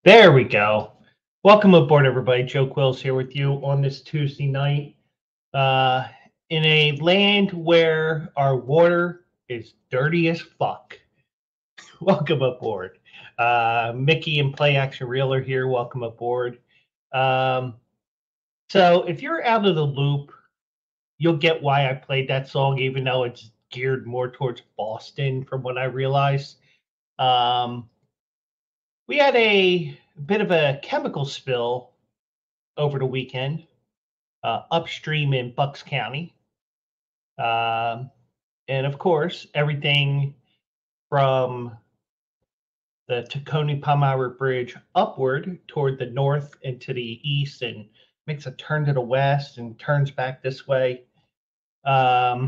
There we go. Welcome aboard, everybody. Joe Quills here with you on this Tuesday night. Uh, in a land where our water is dirty as fuck. Welcome aboard. Mickey and Play Action Reeler here. Welcome aboard. So if you're out of the loop, you'll get why I played that song, even though it's geared more towards Boston, from what I realized. We had a bit of a chemical spill over the weekend, upstream in Bucks County. And of course, everything from the Tacony-Palmyra Bridge upward toward the north and to the east, and makes a turn to the west and turns back this way. I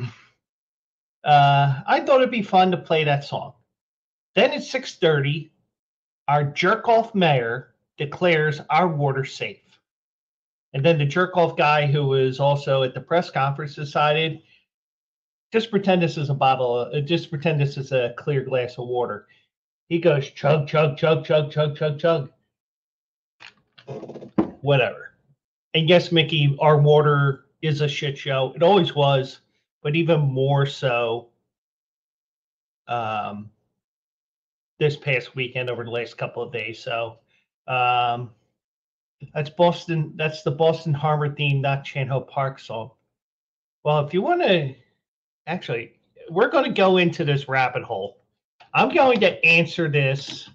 thought it'd be fun to play that song. Then at 6:30, our jerk-off mayor declares our water safe. And then the jerk-off guy who was also at the press conference decided, just pretend this is a clear glass of water. He goes, chug, chug, chug, chug, chug, chug, chug. Whatever. And yes, Mickey, our water is a shit show. It always was, but even more so this past weekend over the last couple of days. So that's Boston. That's the Boston Harbor theme, not Chan-Ho Park song. Well, if you want to, actually, we're going to go into this rabbit hole. I'm going to answer this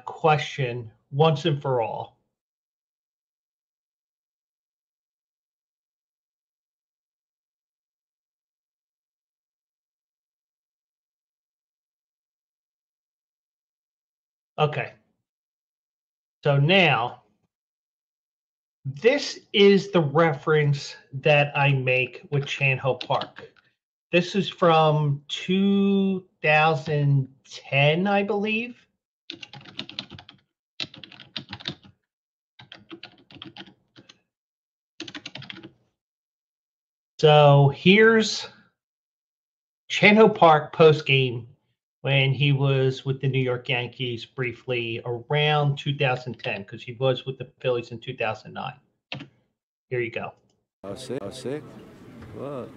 question once and for all. Okay. So now, this is the reference that I make with Chan-Ho Park. This is from 2010, I believe. So here's Chan-Ho Park post-game when he was with the New York Yankees briefly around 2010, because he was with the Phillies in 2009. Here you go. I was sick. Well,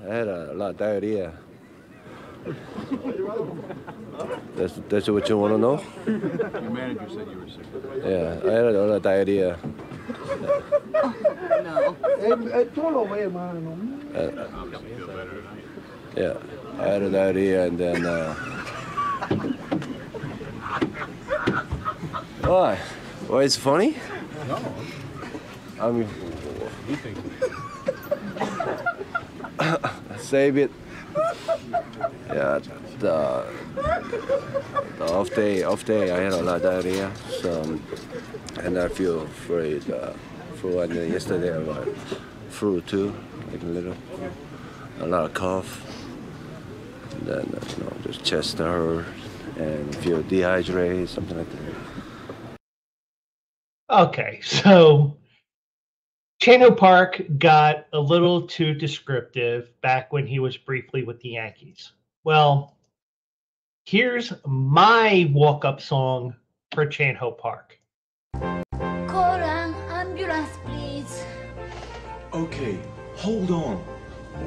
I had a lot of diarrhea. That's what you want to know? Your manager said you were sick. Yeah, I had a lot of diarrhea. No. Yeah, I had a diarrhea and then. Why? Why it's funny? No. I mean, You think? save it. Yeah, the off day, I had a lot of diarrhea. So, and I feel very flu. And then yesterday I got flu too, like a lot of cough. And then just chest hurt and feel dehydrated, something like that. Okay, so Chan-Ho Park got a little too descriptive back when he was briefly with the Yankees. Well, here's my walk-up song for Chan-Ho Park. Call an ambulance, please. Okay, hold on.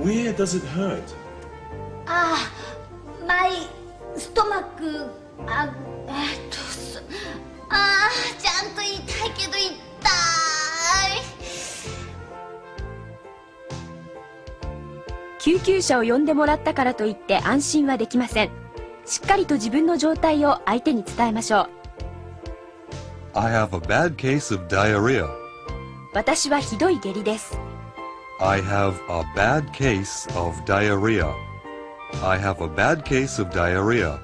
Where does it hurt? My stomach. ちゃんと痛いけど痛い。救急車を呼んでもらったからといって安心はできません。しっかりと自分の状態を相手に伝えましょう。I have a bad case of diarrhea. 私はひどい下痢です。I have a bad case of diarrhea. I have a bad case of diarrhea.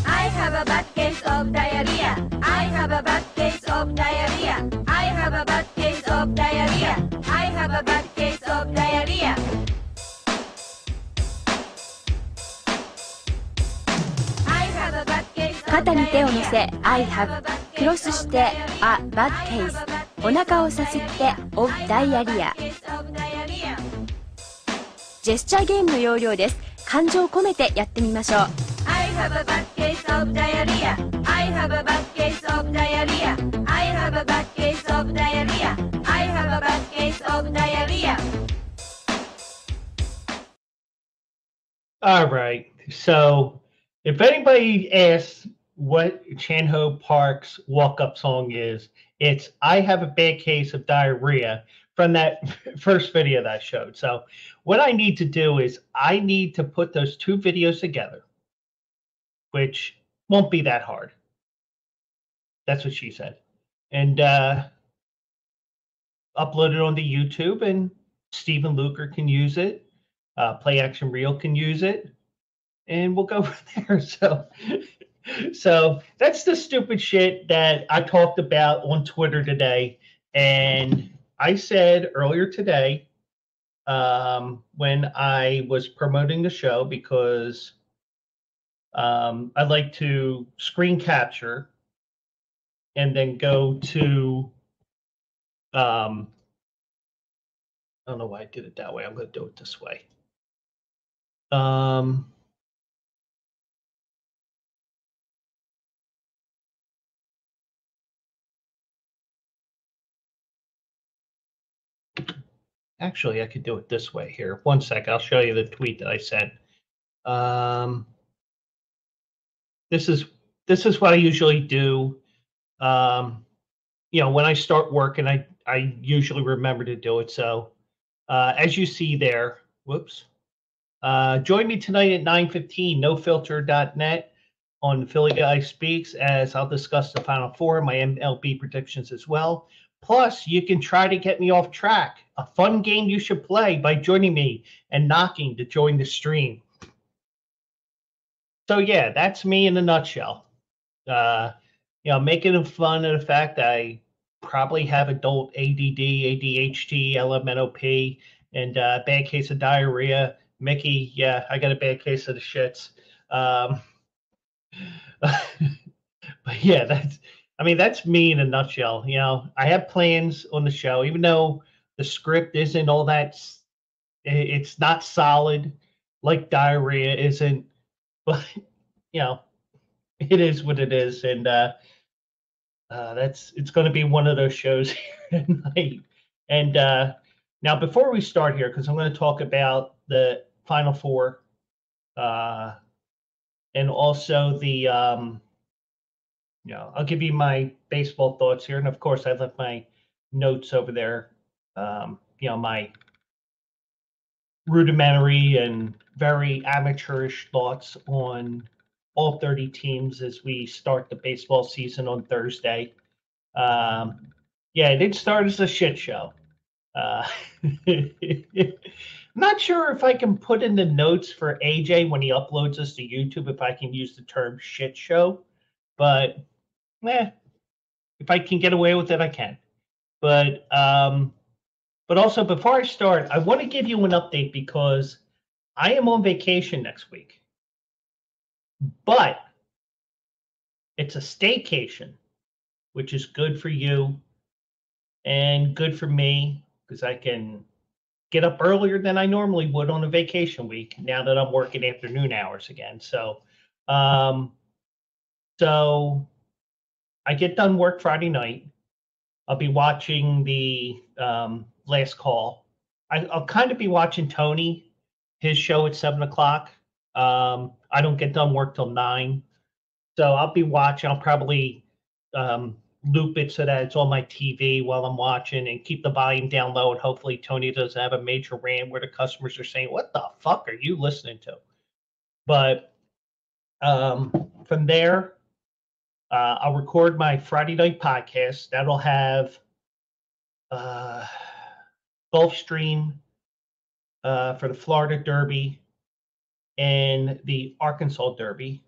I have a bad case of diarrhea. I have a bad case of diarrhea. I have a bad case of diarrhea. I have a bad case of diarrhea. 肩に手を乗せ I have クロスして a bad case お腹をさすって of diarrhea ジェスチャーゲームの要領です。感情を込めてやってみましょう。I have a bad case of diarrhea. I have a bad case of diarrhea. I have a bad case of diarrhea. I have a bad case of diarrhea. All right. So if anybody asks what Chan-Ho Park's walk-up song is, it's I Have a Bad Case of Diarrhea from that first video that I showed. So what I need to do is I need to put those two videos together, which won't be that hard. That's what she said. And upload it onto YouTube, and Stephen Luker can use it. Play Action Reel can use it, and we'll go from there. So that's the stupid shit that I talked about on Twitter today. And I said earlier today, when I was promoting the show, because I like to screen capture and then go to, I don't know why I did it that way. I'm going to do it this way. Actually, I could do it this way here. One sec. I'll show you the tweet that I sent. This is what I usually do. You know, when I start working, I usually remember to do it. So as you see there, whoops. Join me tonight at 9:15, nofilter.net on Philly Guy Speaks, as I'll discuss the Final Four, my MLB predictions as well. Plus, you can try to get me off track. A fun game you should play by joining me and knocking to join the stream. So yeah, that's me in a nutshell. You know, making fun of the fact that I probably have adult ADD, ADHD, LMNOP, and a bad case of diarrhea. Mickey, yeah, I got a bad case of the shits. But yeah, that's me in a nutshell. You know, I have plans on the show, even though the script isn't all that, it's not solid like diarrhea isn't, but you know, it is what it is. And it's going to be one of those shows here tonight. And now before we start here, because I'm going to talk about the Final Four and also the, you know, I'll give you my baseball thoughts here. And of course, I left my notes over there, you know, my rudimentary and very amateurish thoughts on all 30 teams as we start the baseball season on Thursday. Yeah, it did start as a shit show. I'm not sure if I can put in the notes for AJ when he uploads this to YouTube, if I can use the term shit show, but if I can get away with it, I can. But also, before I start, I want to give you an update because I am on vacation next week. But it's a staycation, which is good for you and good for me because I can get up earlier than I normally would on a vacation week now that I'm working afternoon hours again. So I get done work Friday night. I'll be watching the Last Call. I'll kind of be watching Tony, his show at 7 o'clock. I don't get done work till 9. So I'll be watching. I'll probably loop it so that it's on my TV while I'm watching and keep the volume down low. And hopefully Tony doesn't have a major rant where the customers are saying, what the fuck are you listening to? But from there, I'll record my Friday night podcast. That'll have Gulfstream for the Florida Derby and the Arkansas Derby.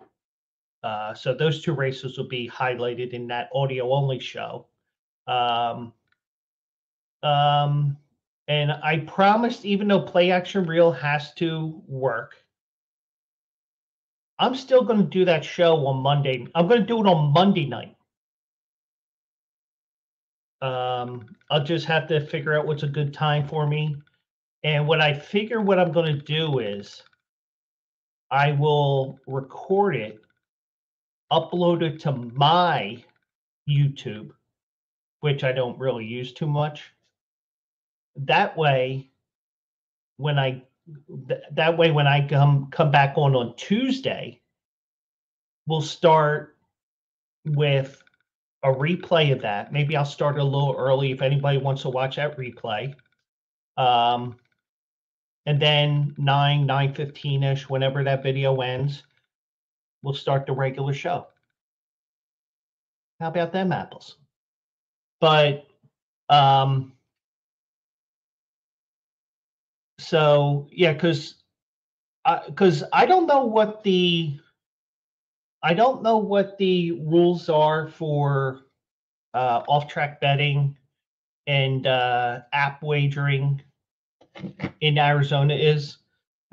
So those two races will be highlighted in that audio-only show. And I promised, even though Play Action Reel has to work, I'm still going to do that show on Monday. I'm going to do it on Monday night. I'll just have to figure out what's a good time for me. And what I figure what I'm going to do is I will record it, upload it to my YouTube, which I don't really use too much. That way, when I come back on Tuesday, we'll start with a replay of that. Maybe I'll start a little early if anybody wants to watch that replay. And then 9:15-ish, whenever that video ends, we'll start the regular show. How about them apples? But so yeah, because I don't know what the rules are for off-track betting and app wagering in Arizona is.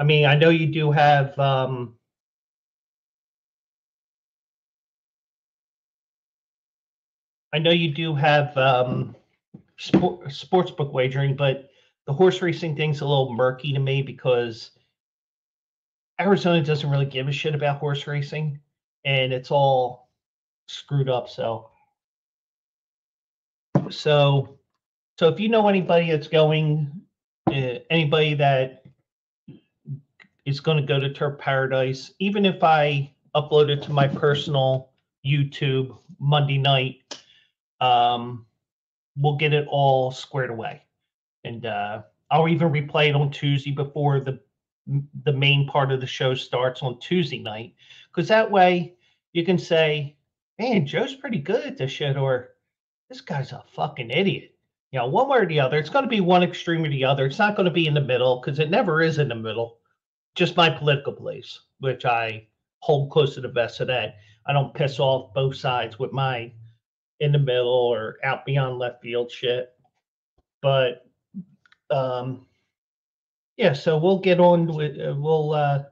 I mean, I know you do have sportsbook wagering, but the horse racing thing's a little murky to me because Arizona doesn't really give a shit about horse racing, and it's all screwed up. So if you know anybody that's going, anybody that is going to go to Turf Paradise, even if I upload it to my personal YouTube Monday night, we'll get it all squared away. And I'll even replay it on Tuesday before the main part of the show starts on Tuesday night, because that way you can say, man, Joe's pretty good at this shit, or this guy's a fucking idiot. You know, one way or the other. It's going to be one extreme or the other. It's not going to be in the middle, because it never is in the middle. Just my political beliefs, which I hold close to the vest of that. I don't piss off both sides with my in the middle or out beyond left field shit. But yeah, so we'll get on with we'll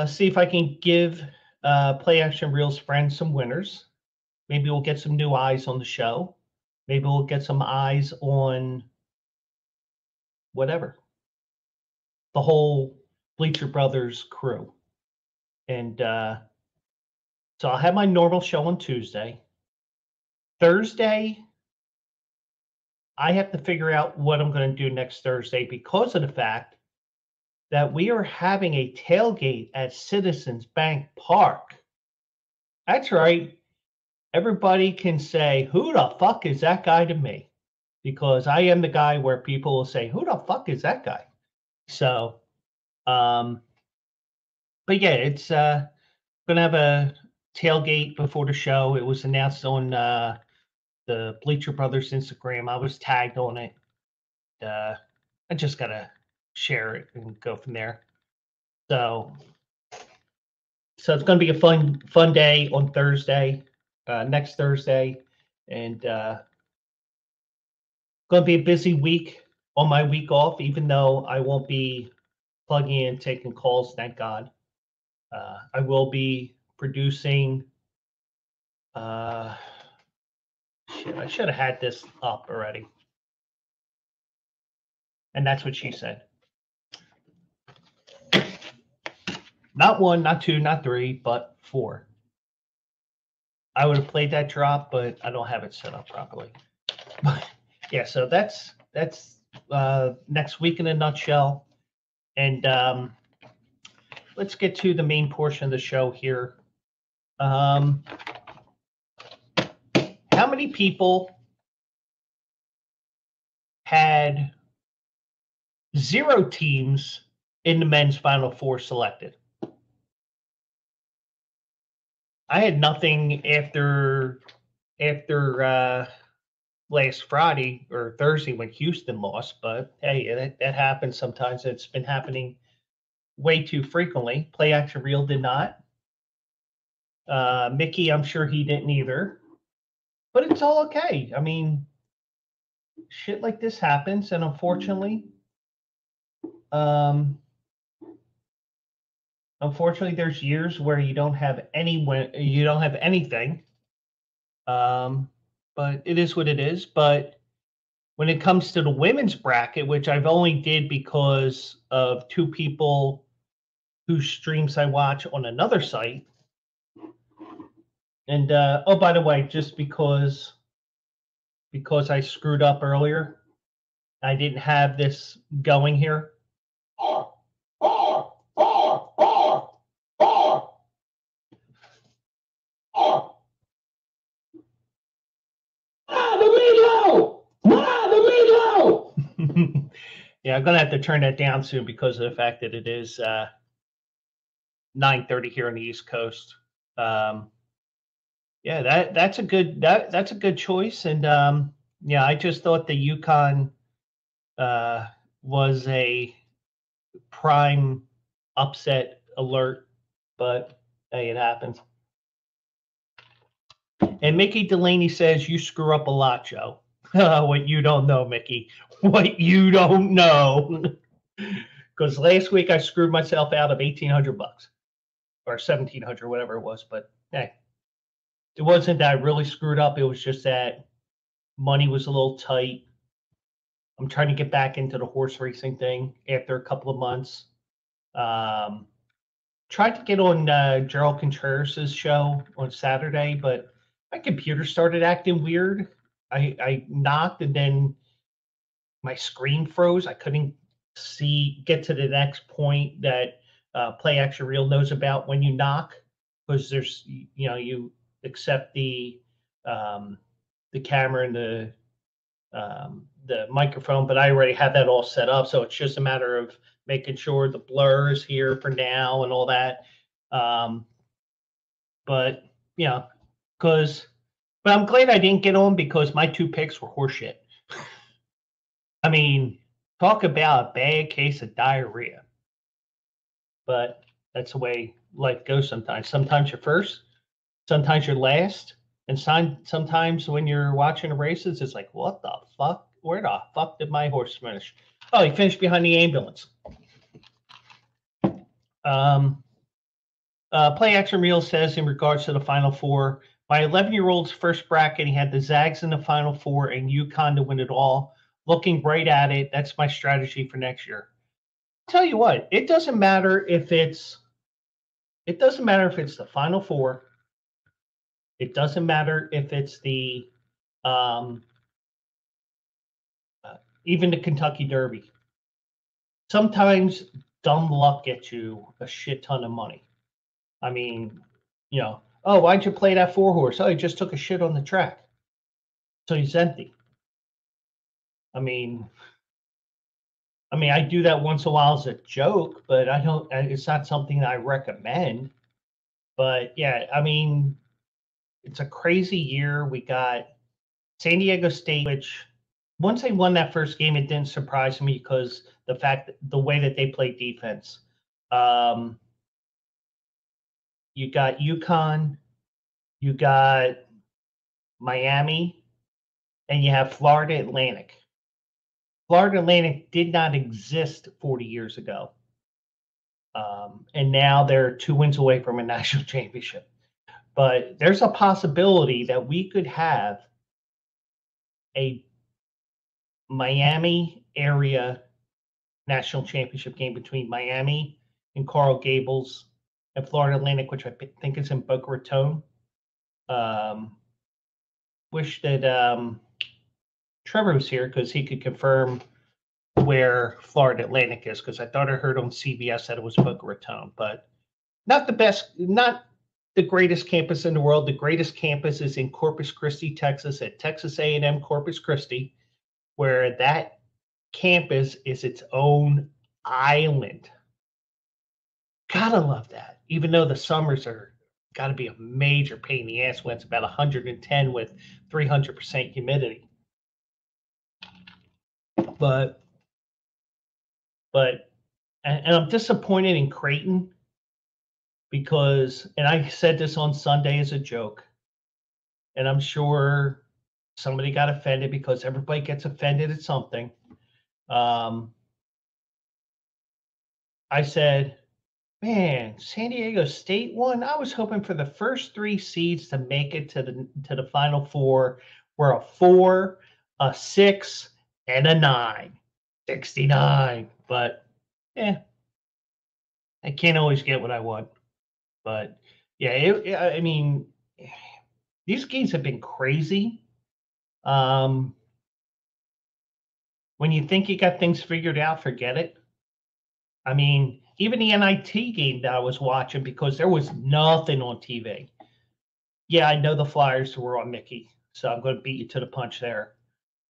see if I can give Play Action Reel's friends some winners. Maybe we'll get some new eyes on the show. Maybe we'll get some eyes on whatever, the whole Bleacher Brothers crew. And so I'll have my normal show on Tuesday. Thursday, I have to figure out what I'm going to do next Thursday because of the fact that we are having a tailgate at Citizens Bank Park. That's right. Everybody can say, who the fuck is that guy to me? Because I am the guy where people will say, who the fuck is that guy? So, but yeah, it's going to have a tailgate before the show. It was announced on the Bleacher Brothers Instagram. I was tagged on it. I just got to share it and go from there. So it's going to be a fun day on Thursday, next Thursday. And going to be a busy week on my week off, even though I won't be plugging in, taking calls, thank God. I will be producing. Shit, I should have had this up already. And that's what she said. Not 1, not 2, not 3, but 4. I would have played that drop, but I don't have it set up properly. But yeah, so that's next week in a nutshell. And let's get to the main portion of the show here. How many people had 0 teams in the men's Final Four selected? I had nothing after last Friday or Thursday when Houston lost, but hey, that happens sometimes. It's been happening way too frequently. Play Action Reel did not. Mickey, I'm sure he didn't either. But it's all okay. I mean, shit like this happens, and unfortunately, there's years where you don't have anything. But it is what it is. But when it comes to the women's bracket, which I've only did because of two people whose streams I watch on another site. And oh, by the way, just because I screwed up earlier, I didn't have this going here. Yeah, I'm gonna have to turn that down soon because of the fact that it is 9:30 here on the East Coast. Yeah, that's a good choice, and yeah, I just thought the Yukon was a prime upset alert, but hey, it happens. And Mickey Delaney says you screw up a lot, Joe. What you don't know, Mickey. What you don't know. Because last week I screwed myself out of $1,800 or $1,700, whatever it was. But hey, it wasn't that I really screwed up. It was just that money was a little tight. I'm trying to get back into the horse racing thing after a couple of months. Tried to get on Gerald Contreras' show on Saturday, but my computer started acting weird. I knocked and then my screen froze. I couldn't get to the next point that Play Action Reel knows about when you knock, because there's, you accept the camera and the microphone, but I already had that all set up, so it's just a matter of making sure the blur is here for now and all that. But I'm glad I didn't get on because my two picks were horseshit. I mean, talk about a bad case of diarrhea. But that's the way life goes sometimes. Sometimes you're first, sometimes you're last, and sometimes when you're watching the races, it's like, what the fuck? Where the fuck did my horse finish? Oh, he finished behind the ambulance. Play Action Reel says in regards to the Final Four, my 11-year-old's first bracket, he had the Zags in the Final Four and UConn to win it all. Looking right at it, that's my strategy for next year. I'll tell you what, it doesn't matter if it's the Final Four. It doesn't matter if it's the even the Kentucky Derby. Sometimes dumb luck gets you a shit ton of money. I mean, oh, why'd you play that 4-horse? Oh, he just took a shit on the track, so he's empty. I mean, I do that once in a while as a joke, but I don't. It's not something that I recommend. But yeah, I mean, it's a crazy year. We got San Diego State, which once they won that first game, it didn't surprise me because the way that they played defense. You got UConn, you got Miami, and you have Florida Atlantic. Florida Atlantic did not exist 40 years ago. And now they're 2 wins away from a national championship. But there's a possibility that we could have a Miami area national championship game between Miami and Coral Gables and Florida Atlantic, which I think is in Boca Raton. Wish that Trevor was here because he could confirm where Florida Atlantic is, because I thought I heard on CBS that it was Boca Raton, but not the greatest campus in the world. The greatest campus is in Corpus Christi, Texas, at Texas A&M Corpus Christi, where that campus is its own island. Gotta love that, even though the summers are got to be a major pain in the ass when it's about 110 with 300% humidity. But I'm disappointed in Creighton because, and I said this on Sunday as a joke, and I'm sure somebody got offended because everybody gets offended at something. I said, man, San Diego State won. I was hoping for the first 3 seeds to make it to the Final Four, where a 4, a 6, and a 9. 69. But I can't always get what I want. But yeah, I mean, these games have been crazy. When you think you got things figured out, forget it. I mean, even the NIT game that I was watching, because there was nothing on TV. Yeah, I know the Flyers were on Mickey, so I'm going to beat you to the punch there.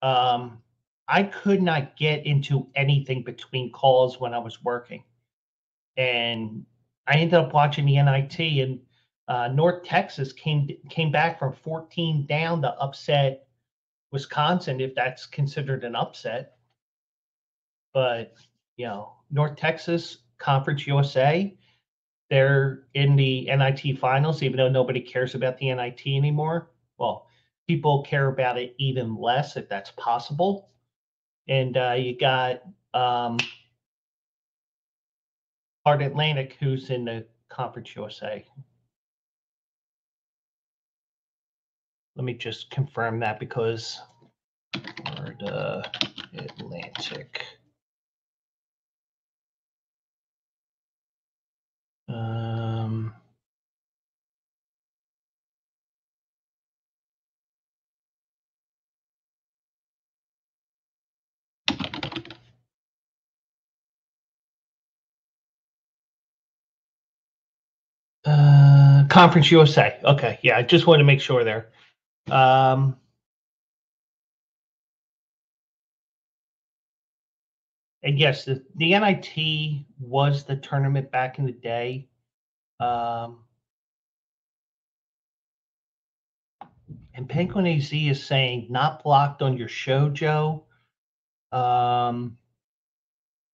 I could not get into anything between calls when I was working. And I ended up watching the NIT, and North Texas came back from 14 down to upset Wisconsin, if that's considered an upset. But, North Texas, Conference USA, they're in the NIT finals, even though nobody cares about the NIT anymore. Well, people care about it even less, if that's possible. And you got Hard Atlantic, who's in the Conference USA. Let me just confirm that, because Hard Atlantic. Conference USA. Okay, yeah, I just wanted to make sure there. And yes, the NIT was the tournament back in the day. And Penguin AZ is saying, not blocked on your show, Joe.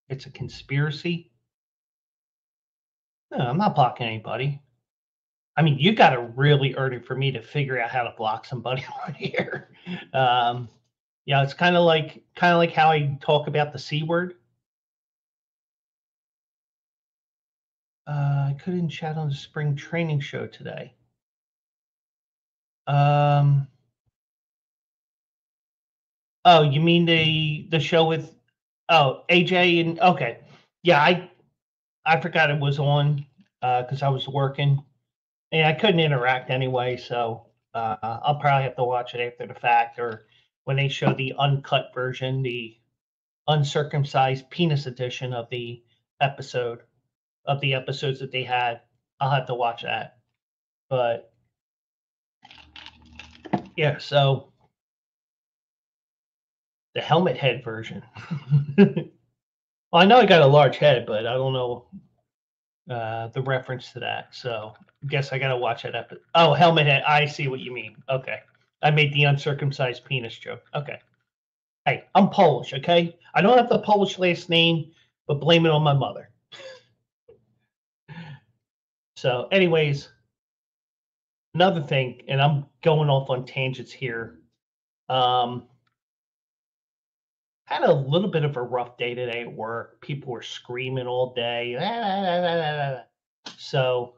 It's a conspiracy. No, I'm not blocking anybody. I mean, you got to really earn it for me to figure out how to block somebody on here. It's kind of like how I talk about the C word. I couldn't chat on the spring training show today. Oh, you mean the show with AJ and okay. Yeah, I forgot it was on because I was working. And I couldn't interact anyway, so I'll probably have to watch it after the fact, or when they show the uncut version, the uncircumcised penis edition of the episodes that they had. I'll have to watch that. But yeah, so the helmet head version. Well, I know I got a large head, but I don't know the reference to that. So I guess I got to watch that episode. Oh, helmet head. I see what you mean. Okay. I made the uncircumcised penis joke. Okay. Hey, I'm Polish, okay? I don't have the Polish last name, but blame it on my mother. So, anyways, another thing, and I'm going off on tangents here. Had a little bit of a rough day today at work. People were screaming all day. So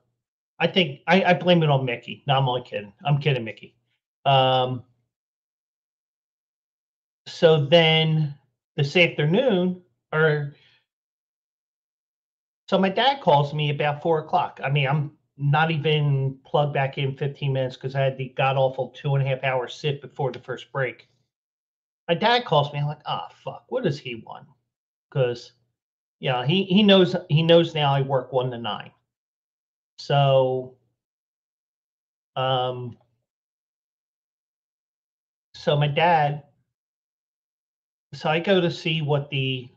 I think I blame it on Mickey. No, I'm only kidding. I'm kidding, Mickey. So then this afternoon, so my dad calls me about 4:00. I mean, I'm not even plugged back in 15 minutes because I had the god awful 2.5 hour sit before the first break. My dad calls me. I'm like, fuck, what does he want? Because he knows now I work 1 to 9. So so my dad, so I go to see what the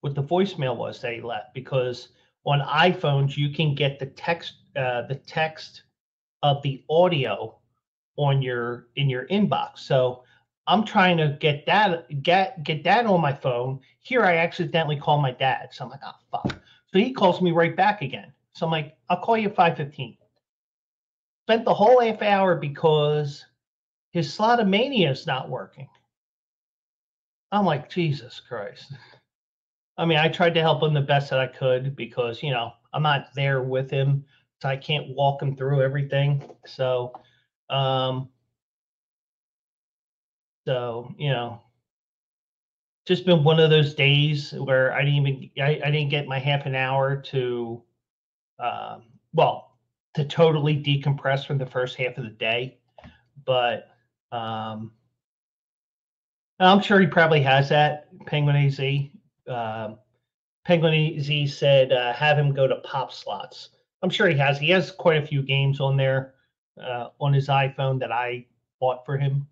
voicemail was that he left, because on iPhones you can get the text of the audio in your inbox. So I'm trying to get that on my phone. Here I accidentally call my dad. So I'm like, fuck. So he calls me right back again. So I'm like, I'll call you at 5:15. Spent the whole half hour because his Slotomania is not working. I'm like, Jesus Christ. I mean, I tried to help him the best that I could because, I'm not there with him, so I can't walk him through everything. So, just been one of those days where I didn't get my half an hour to, to totally decompress from the first half of the day. But I'm sure he probably has that. Penguin AZ. Penguin AZ said have him go to pop slots. I'm sure he has. He has quite a few games on there on his iPhone that I bought for him.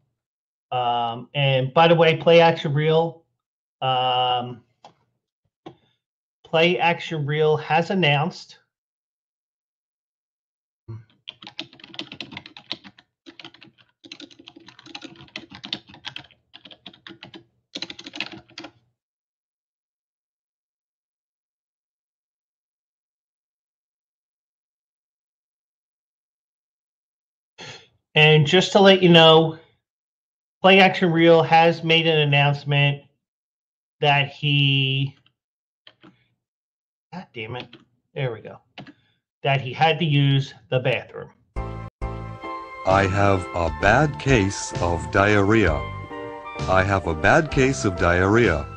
And by the way, Play Action Reel has announced and just to let you know, Play Action Reel has made an announcement that he, God damn it, there we go, that he had to use the bathroom. I have a bad case of diarrhea. I have a bad case of diarrhea.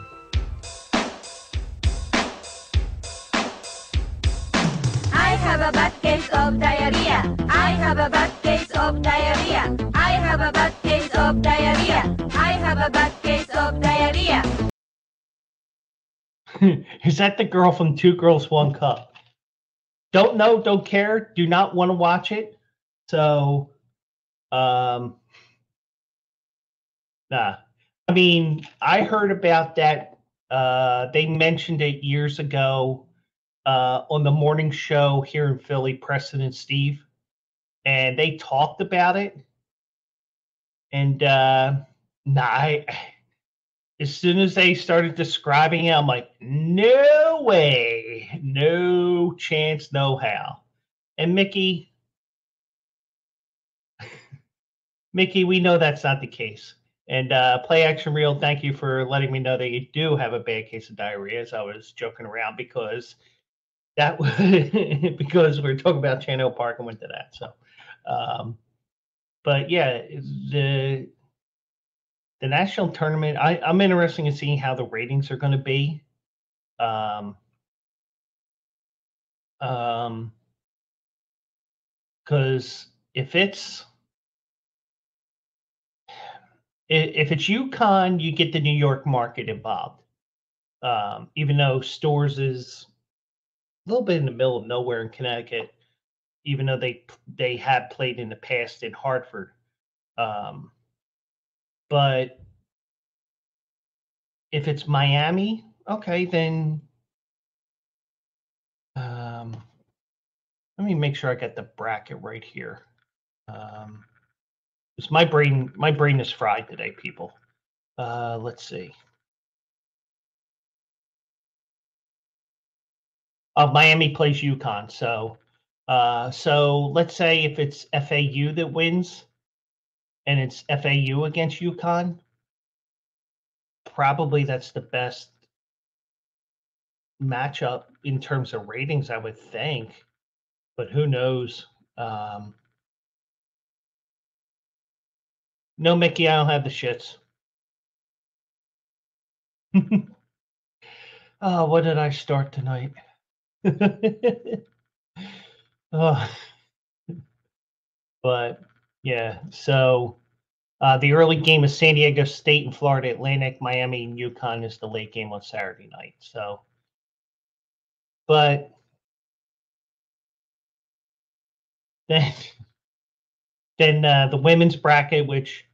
I have a bad case of diarrhea. I have a bad case of diarrhea. I have a bad case of diarrhea. I have a bad case of diarrhea. Is that the girl from Two Girls, One Cup? Don't know, don't care, do not want to watch it. So, nah. I mean, I heard about that. They mentioned it years ago on the morning show here in Philly, Preston and Steve. And they talked about it. And as soon as they started describing it, I'm like, no way, no chance, no how. And Mickey, we know that's not the case. And Play Action Reel, thank you for letting me know that you do have a bad case of diarrhea. As I was joking around because that was because we were talking about Channel Park and went to that. So, but yeah, the national tournament, I'm interested in seeing how the ratings are going to be. Because if it's UConn, you get the New York market involved. Even though Stores is a little bit in the middle of nowhere in Connecticut, even though they have played in the past in Hartford. But if it's Miami, okay, then let me make sure I got the bracket right here. It's my brain is fried today, people. Let's see. Miami plays UConn, so let's say if it's FAU that wins, and it's FAU against UConn, probably that's the best matchup in terms of ratings, I would think. But who knows? No, Mickey, I don't have the shits. Oh, what did I start tonight? Oh. But yeah, so the early game is San Diego State and Florida Atlantic. Miami and UConn is the late game on Saturday night. So, but then the women's bracket, which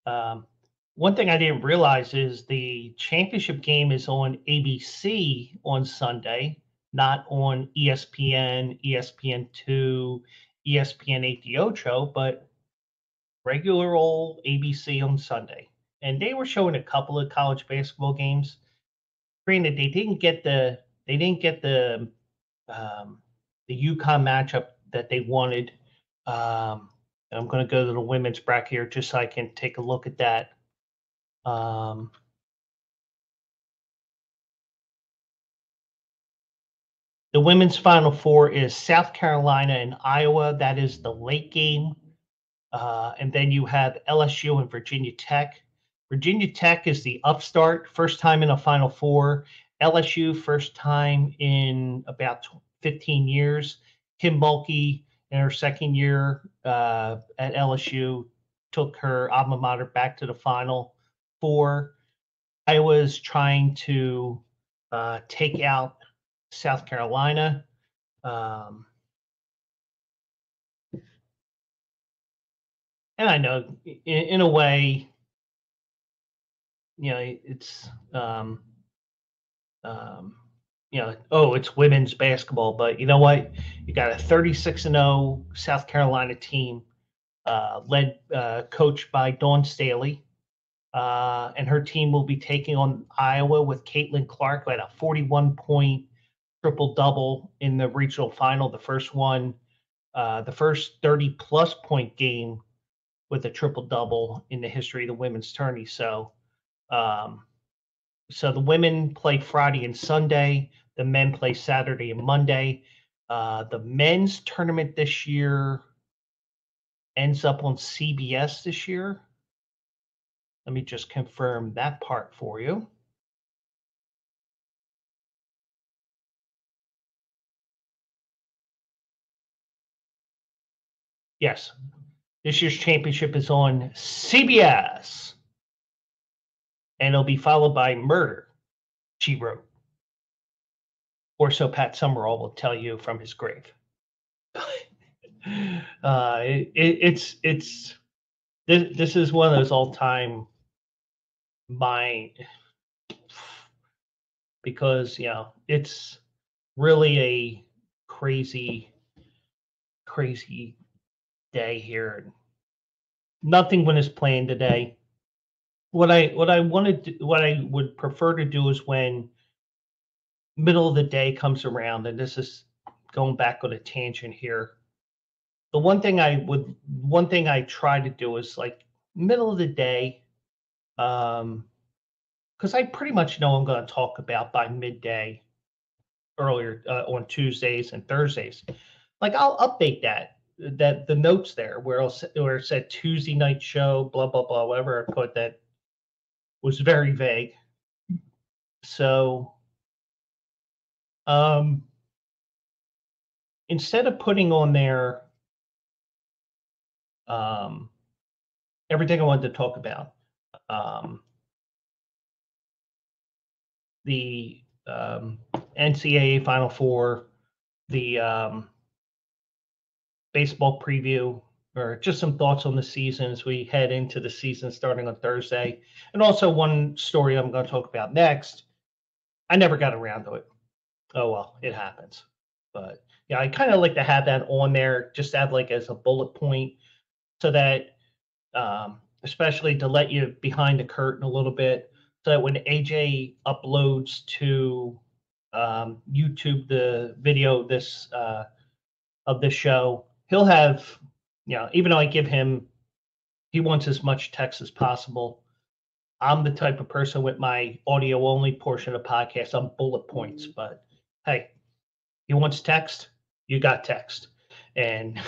one thing I didn't realize is the championship game is on ABC on Sunday, not on ESPN, ESPN2, ESPN 8 The Ocho, but regular old ABC on Sunday. And they were showing a couple of college basketball games. Granted, they didn't get the UConn matchup that they wanted. I'm going to go to the women's bracket here just so I can take a look at that. The women's Final Four is South Carolina and Iowa. That is the late game. And then you have LSU and Virginia Tech. Virginia Tech is the upstart, first time in a Final Four. LSU, first time in about 15 years. Kim Mulkey, in her second year at LSU, took her alma mater back to the Final Four. I was trying to take out South Carolina. And I know, in a way, it's it's women's basketball, but you know what? You got a 36-0 South Carolina team, coached by Dawn Staley, and her team will be taking on Iowa with Caitlin Clark, who had a 41-point triple-double in the regional final. The first 30-plus point game with a triple-double in the history of the women's tourney. So the women play Friday and Sunday. The men play Saturday and Monday. The men's tournament this year ends up on CBS this year. Let me just confirm that part for you. Yes, this year's championship is on CBS. And it'll be followed by Murder, She Wrote. Or so Pat Summerall will tell you from his grave. This is one of those all-time because it's really a crazy day here. Nothing is planned today. What I would prefer to do is when middle of the day comes around, and this is going back on a tangent here. The one thing I try to do is like middle of the day, because I pretty much know I'm going to talk about by midday earlier on Tuesdays and Thursdays. Like I'll update that the notes there where it said Tuesday night show, blah blah blah, whatever I put that was very vague. So instead of putting on there everything I wanted to talk about, the NCAA Final Four, the baseball preview, or just some thoughts on the season as we head into the season starting on Thursday. And also one story I'm going to talk about next. I never got around to it. Oh, well, it happens. But yeah, I kind of like to have that on there, just have like as a bullet point so that, especially to let you behind the curtain a little bit, so that when AJ uploads to YouTube the video of this show, he'll have, even though I give him, he wants as much text as possible. I'm the type of person with my audio only portion of the podcast, I'm bullet points, but hey, he wants text, you got text. And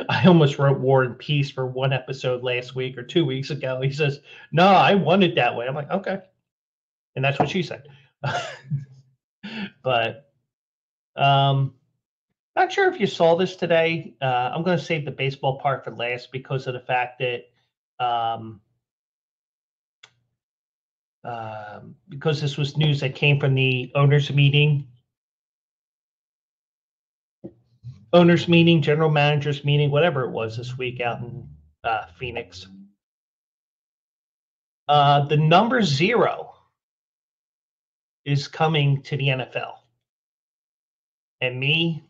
I almost wrote War and Peace for one episode last week or 2 weeks ago. He says, no, I want it that way. I'm like, okay. And that's what she said. But not sure if you saw this today. I'm going to save the baseball part for last because of the fact that because this was news that came from the owners' meeting, general managers meeting, whatever it was this week out in Phoenix. The number 0 is coming to the NFL. And me,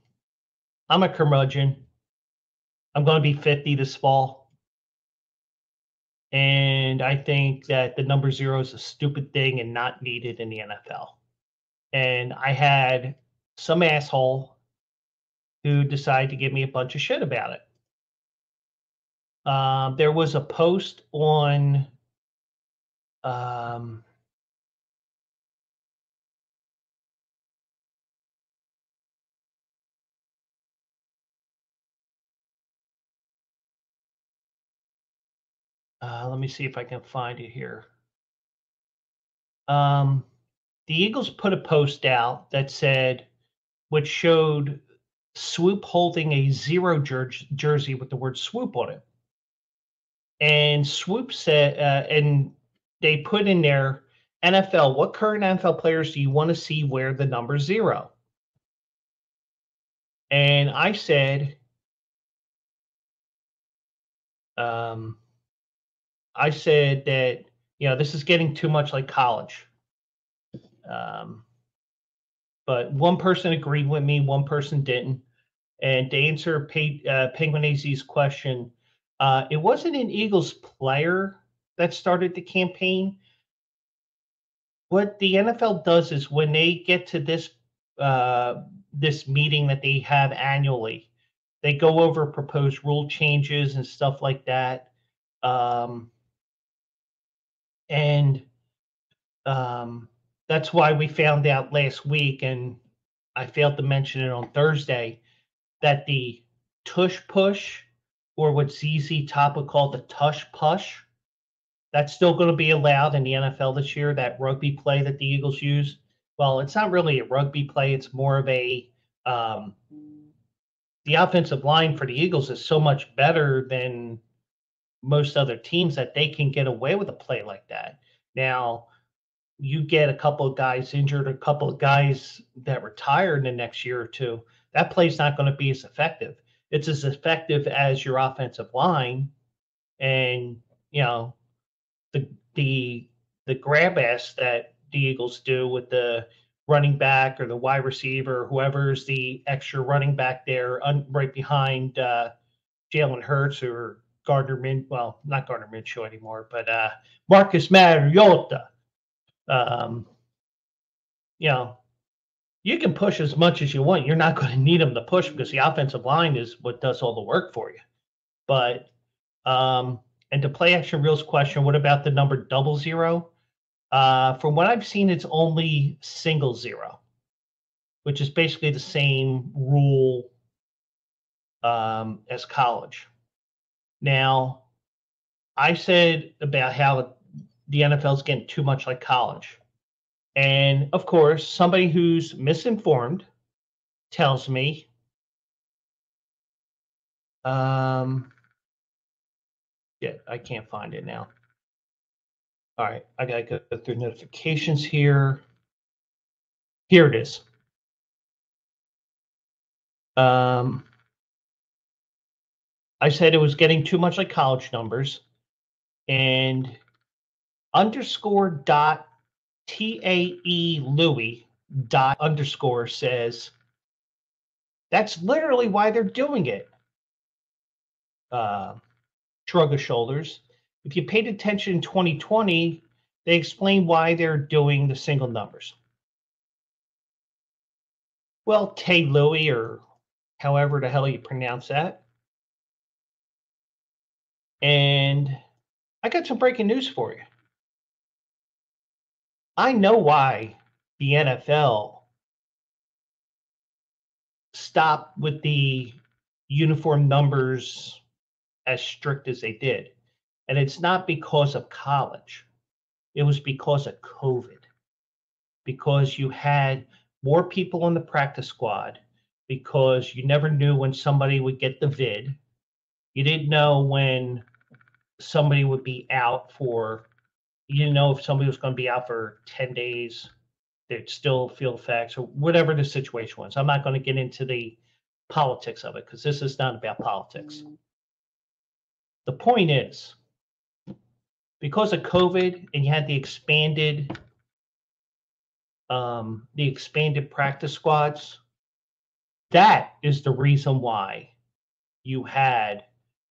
I'm a curmudgeon. I'm going to be 50 this fall. And I think that the number 0 is a stupid thing and not needed in the NFL. And I had some asshole who decided to give me a bunch of shit about it. There was a post on let me see if I can find it here. The Eagles put a post out that said, which showed Swoop holding a 0 jersey with the word Swoop on it. And Swoop said, and they put in there, NFL, what current NFL players do you want to see wear the number 0? And I said, that, this is getting too much like college. But one person agreed with me, one person didn't. And to answer Penguin AZ's question, it wasn't an Eagles player that started the campaign. What the NFL does is when they get to this meeting that they have annually, they go over proposed rule changes and stuff like that. That's why we found out last week, and I failed to mention it on Thursday, that the tush push, or what ZZ Top would call the tush push, that's still going to be allowed in the NFL this year, that rugby play that the Eagles use. Well, it's not really a rugby play. It's more of a the offensive line for the Eagles is so much better than most other teams that they can get away with a play like that. Now, you get a couple of guys injured, a couple of guys that retire in the next year or two, that play's not going to be as effective. It's as effective as your offensive line, and the grab ass that the Eagles do with the running back or the wide receiver, or whoever's the extra running back there, right behind Jalen Hurts or Gardner not Gardner Minshew anymore, but Marcus Mariota. You can push as much as you want. You're not going to need them to push because the offensive line is what does all the work for you. But and to play action reels question, what about the number 00? From what I've seen, it's only 0, which is basically the same rule as college. Now, I said about how the NFL is getting too much like college. And, of course, somebody who's misinformed tells me, I can't find it now. All right, I got to go through notifications here. Here it is. I said it was getting too much like college numbers. And _.TAE Louis __ says that's literally why they're doing it. Shrug of shoulders. If you paid attention in 2020, they explain why they're doing the single numbers. Well, Tay Louis, or however the hell you pronounce that. And I got some breaking news for you. I know why the NFL stopped with the uniform numbers as strict as they did. And it's not because of college. It was because of COVID. Because you had more people on the practice squad, because you never knew when somebody would get the vid. You didn't know when somebody would be out for, you didn't know if somebody was going to be out for 10 days, they'd still feel effects, or whatever the situation was. I'm not going to get into the politics of it because this is not about politics. The point is, because of COVID and you had the expanded practice squads, that is the reason why you had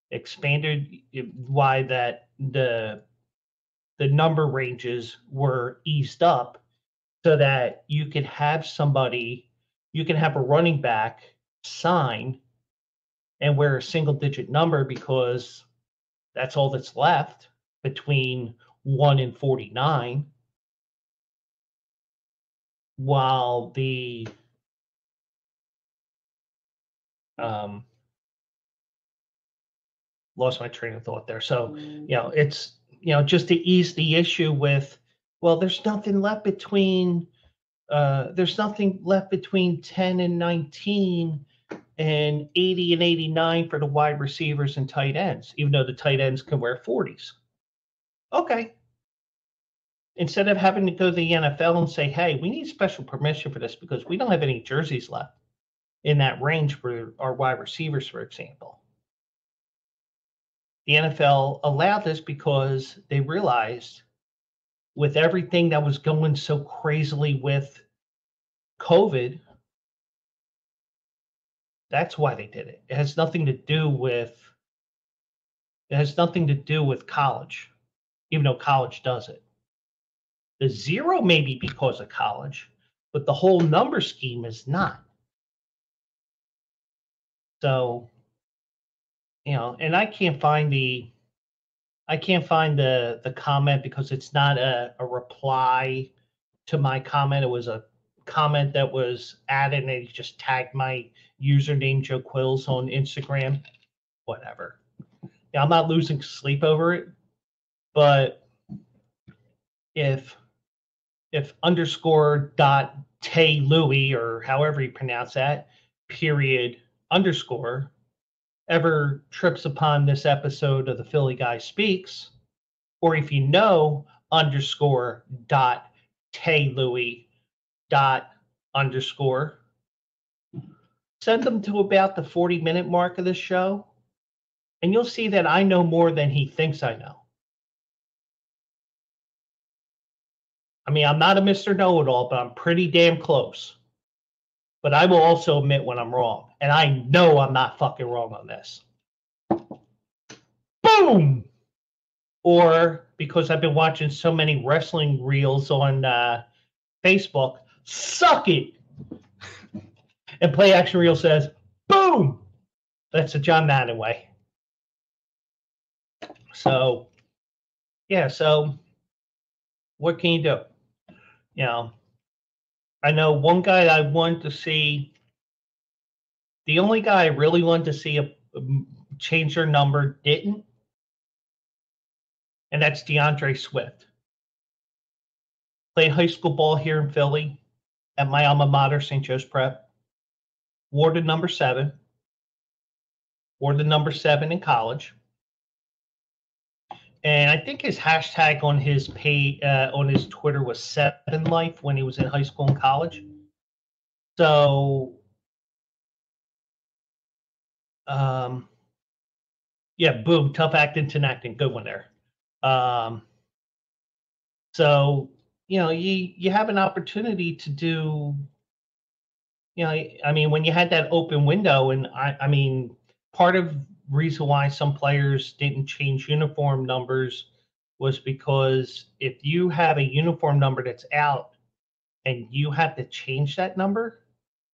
expanded, why that the number ranges were eased up, so that you could have a running back sign and wear a single digit number, because that's all that's left between 1 and 49, while the lost my train of thought there. So, it's, just to ease the issue with Well, there's nothing left between 10 and 19 and 80 and 89 for the wide receivers and tight ends, even though the tight ends can wear 40s. Okay. Instead of having to go to the NFL and say, hey, we need special permission for this because we don't have any jerseys left in that range for our wide receivers, for example. The NFL allowed this because they realized with everything that was going so crazily with COVID, that's why they did it. It has nothing to do with college, even though college does it. The 0 may be because of college, but the whole number scheme is not. So, and I can't find the comment because it's not a reply to my comment. It was a comment that was added and he just tagged my username Joe Quills on Instagram. Whatever. I'm not losing sleep over it, but if underscore dot Tay Louie or however you pronounce that period underscore ever trips upon this episode of the Philly Guy Speaks, or if you know underscore dot Tay Louie dot underscore, send them to about the 40-minute mark of the show, and you'll see that I know more than he thinks I know. I mean, I'm not a Mr. Know-It-All, but I'm pretty damn close. But I will also admit when I'm wrong. And I know I'm not fucking wrong on this. Boom! Or, because I've been watching so many wrestling reels on Facebook, suck it! And Play Action Reel says, boom! That's a John Madden way. So, yeah, so what can you do? I know one guy I wanted to see, the only guy I really wanted to see change their number didn't, and that's DeAndre Swift. Played high school ball here in Philly at my alma mater, St. Joe's Prep. Wore the number 7. Wore the number 7 in college. And I think his hashtag on his on his Twitter was 7Life when he was in high school and college. So, yeah, boom, tough acting, acting, good one there. So, you have an opportunity to do, I mean, when you had that open window, and I mean, part of reason why some players didn't change uniform numbers was because if you have a uniform number that's out and you have to change that number,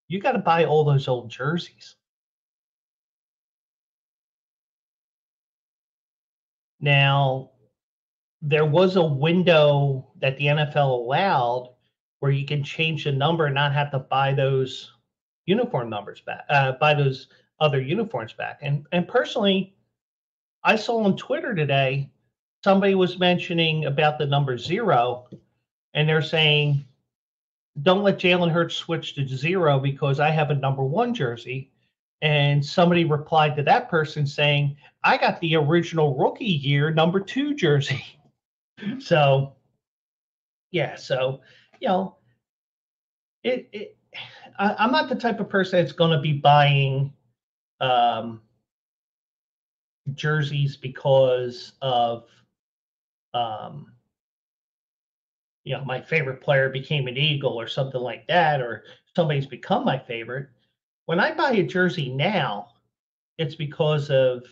you got to buy all those old jerseys. Now, there was a window that the NFL allowed where you can change the number and not have to buy those uniform numbers back, buy those other uniforms back. And personally, I saw on Twitter today, somebody was mentioning about the number 0, and they're saying, don't let Jalen Hurts switch to 0 because I have a number 1 jersey. And somebody replied to that person saying, I got the original rookie year number 2 jersey. So, yeah, so, I'm not the type of person that's going to be buying jerseys because of, my favorite player became an Eagle or something like that, or somebody's become my favorite. When I buy a jersey now, it's because of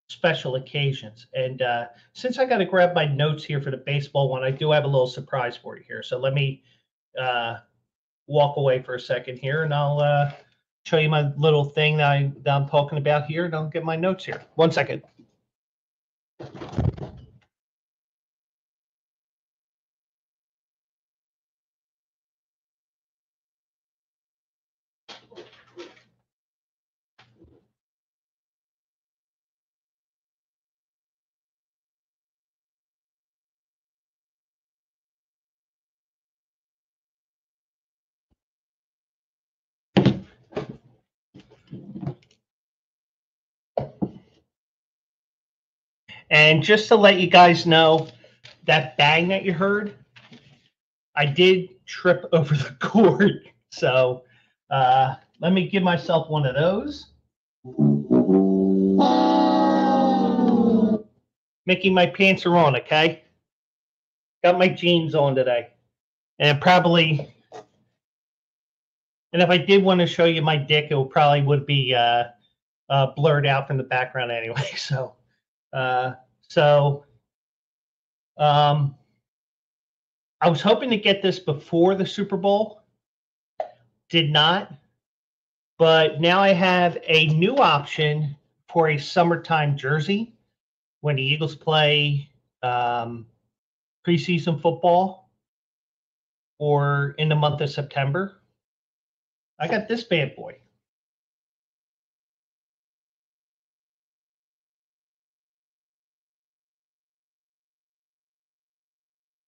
special occasions. And since I got to grab my notes here for the baseball one, I do have a little surprise for you here. So let me walk away for a second here, and I'll show you my little thing that I'm talking about here, and I'll get my notes here. 1 second. And just to let you guys know, that bang that you heard, I did trip over the cord. So let me give myself one of those. Mickey, my pants are on, okay? Got my jeans on today. And probably, and if I did want to show you my dick, it would be blurred out from the background anyway. So, I was hoping to get this before the Super Bowl. Did not. But now I have a new option for a summertime jersey when the Eagles play preseason football or in the month of September. I got this bad boy.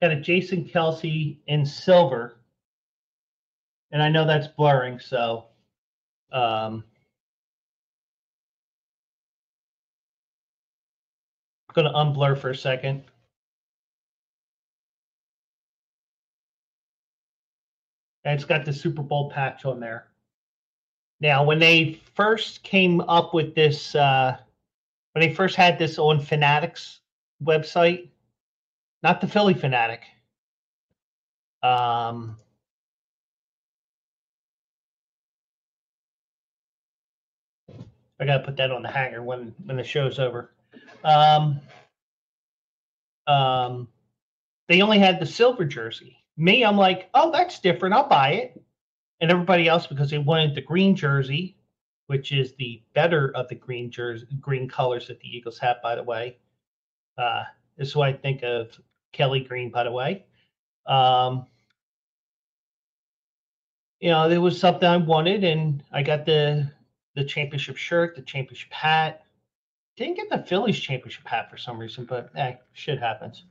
Got a Jason Kelsey in silver. And I know that's blurring, so I'm going to unblur for a second. And it's got the Super Bowl patch on there. Now, when they first came up with this, when they first had this on Fanatics website, not the Philly Fanatic, I got to put that on the hanger when the show's over. They only had the silver jersey. Me, I'm like, oh, that's different. I'll buy it. And everybody else, because they wanted the green jersey, which is the better of the green colors that the Eagles have, by the way. This is what I think of Kelly Green, by the way. There was something I wanted, and I got the championship shirt, the championship hat. Didn't get the Phillies championship hat for some reason, but shit happens.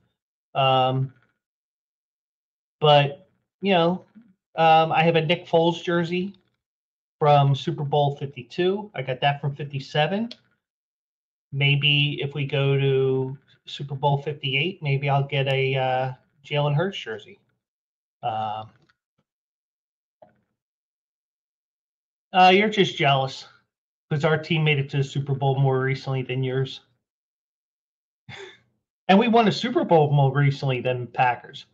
But, I have a Nick Foles jersey from Super Bowl 52. I got that from 57. Maybe if we go to Super Bowl 58, maybe I'll get a Jalen Hurts jersey. You're just jealous because our team made it to the Super Bowl more recently than yours. And we won a Super Bowl more recently than Packers.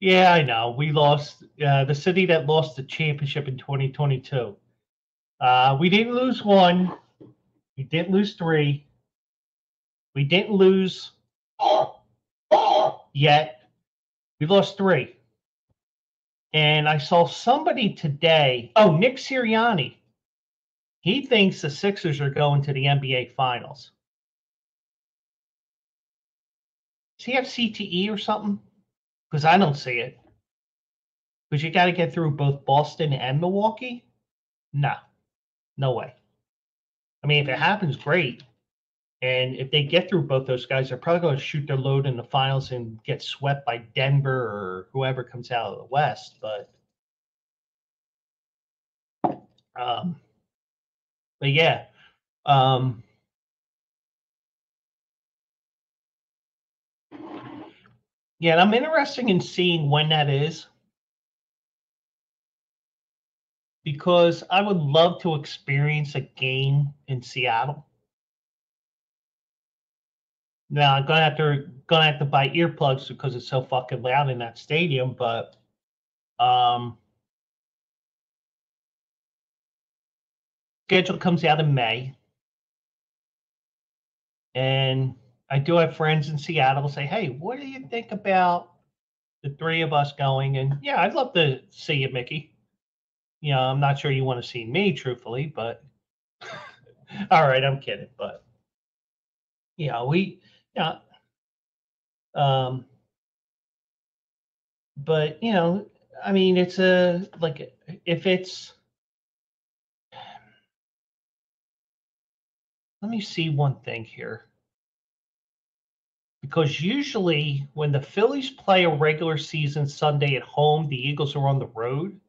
Yeah, I know. We lost the city that lost the championship in 2022. We didn't lose one. We didn't lose three. We didn't lose yet. We lost three. And I saw somebody today. Oh, Nick Sirianni. He thinks the Sixers are going to the NBA Finals. Does he have CTE or something? Because I don't see it. Because you got to get through both Boston and Milwaukee? No way. I mean, if it happens, great. And if they get through both those guys, they're probably going to shoot their load in the finals and get swept by Denver or whoever comes out of the West. But yeah. Yeah, and I'm interested in seeing when that is. Because I would love to experience a game in Seattle. Now I'm gonna have to buy earplugs because it's so fucking loud in that stadium. But schedule comes out in May, and I do have friends in Seattle say, "Hey, what do you think about the three of us going?" And yeah, I'd love to see you, Mickey. I'm not sure you want to see me, truthfully, but all right, I'm kidding. But but I mean, it's if it's, let me see one thing here. Because usually when the Phillies play a regular season Sunday at home, the Eagles are on the road.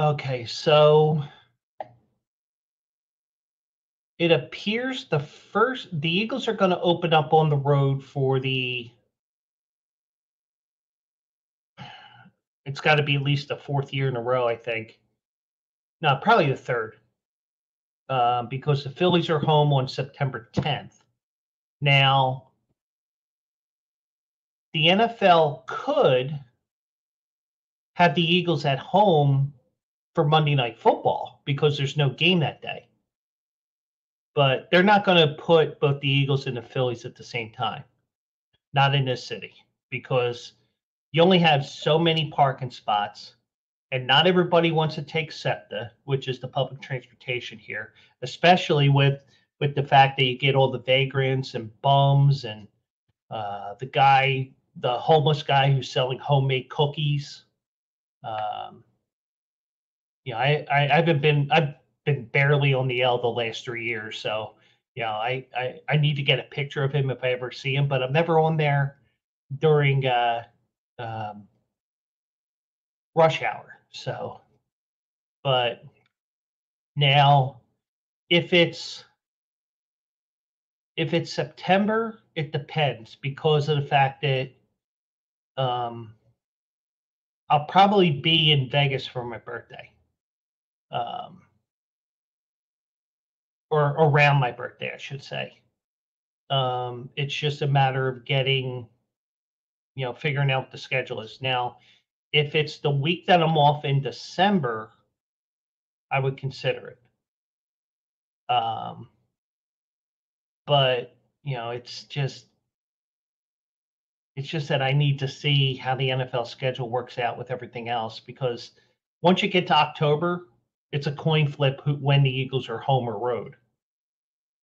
Okay, so it appears the Eagles are going to open up on the road for it's got to be at least the fourth year in a row, I think. No, probably the third, because the Phillies are home on September 10th. Now, the NFL could have the Eagles at home for Monday Night Football because there's no game that day. But they're not going to put both the Eagles and the Phillies at the same time. Not in this city, because you only have so many parking spots, and not everybody wants to take SEPTA, which is the public transportation here, especially with the fact that you get all the vagrants and bums and the homeless guy who's selling homemade cookies. I've been barely on the L the last 3 years, so I need to get a picture of him if I ever see him, but I'm never on there during rush hour. So, but now if it's September, it depends because of the fact that I'll probably be in Vegas for my birthday. Or around my birthday, I should say. It's just a matter of figuring out what the schedule is. Now, if it's the week that I'm off in December, I would consider it. But it's just that I need to see how the NFL schedule works out with everything else, because once you get to October, it's a coin flip when the Eagles are home or road.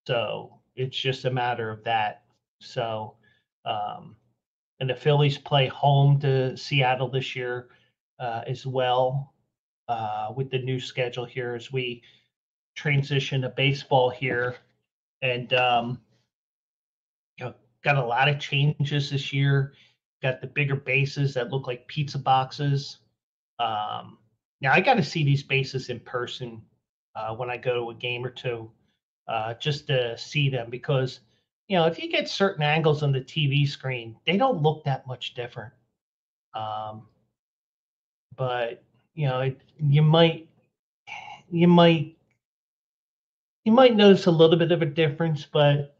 So it's just a matter of that. So, and the Phillies play home to Seattle this year as well, with the new schedule here as we transition to baseball here. And, got a lot of changes this year. Got the bigger bases that look like pizza boxes. Now I got to see these bases in person when I go to a game or two, just to see them, because if you get certain angles on the TV screen, they don't look that much different. But you might notice a little bit of a difference, but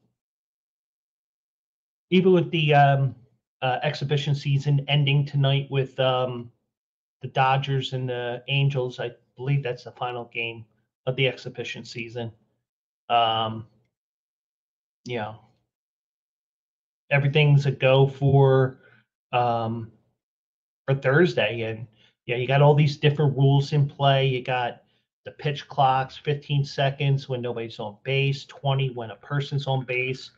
even with the exhibition season ending tonight with the Dodgers and the Angels, I believe that's the final game of the exhibition season. Everything's a go for Thursday, and you got all these different rules in play. You got the pitch clocks, 15 seconds when nobody's on base, 20 when a person's on base.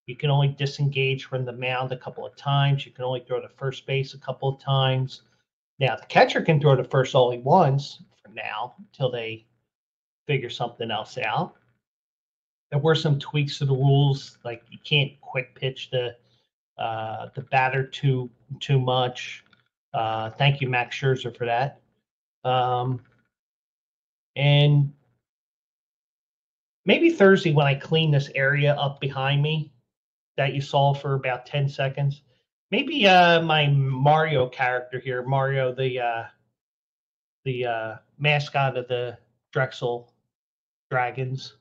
You can only disengage from the mound a couple of times. You can only throw to first base a couple of times. Now, the catcher can throw to first only once for now until they figure something else out. There were some tweaks to the rules, like you can't quick pitch the batter too much. Thank you, Max Scherzer, for that. And maybe Thursday when I clean this area up behind me that you saw for about 10 seconds, maybe my Mario character here, Mario, the mascot of the Drexel Dragons,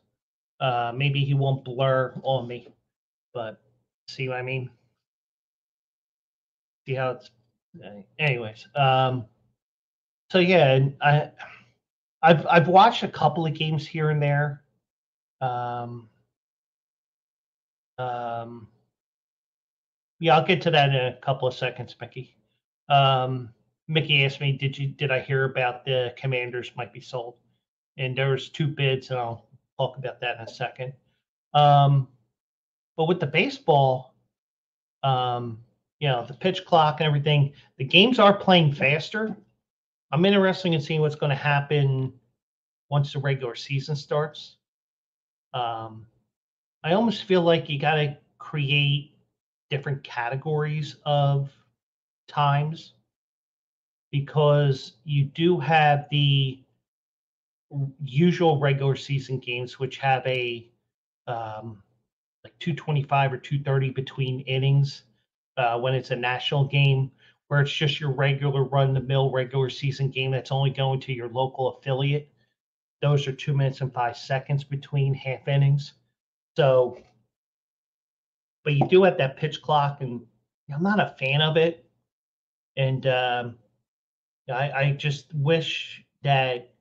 maybe he won't blur on me, but see what I mean? See how it's, anyways. So yeah, I've watched a couple of games here and there. Yeah, I'll get to that in a couple of seconds, Mickey. Mickey asked me, did I hear about the Commanders might be sold? And there was 2 bids, and I'll talk about that in a second. But with the baseball, the pitch clock and everything, the games are playing faster. I'm interested in seeing what's going to happen once the regular season starts. I almost feel like you got to create different categories of times, because you do have the usual regular season games, which have a like 225 or 230 between innings when it's a national game, where it's just your regular run-the-mill regular season game that's only going to your local affiliate. Those are 2 minutes and 5 seconds between half innings. So, but you do have that pitch clock, and I'm not a fan of it. And I just wish that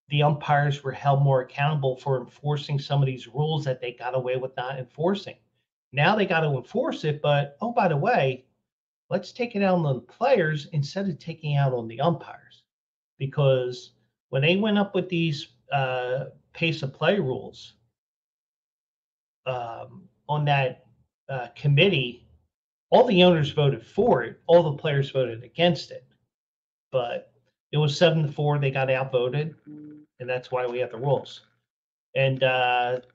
the umpires were held more accountable for enforcing some of these rules that they got away with not enforcing. Now they got to enforce it, but oh, by the way, let's take it out on the players instead of taking it out on the umpires. Because when they went up with these pace of play rules on that committee, all the owners voted for it, all the players voted against it. But it was 7-4. They got outvoted, and that's why we have the rules. And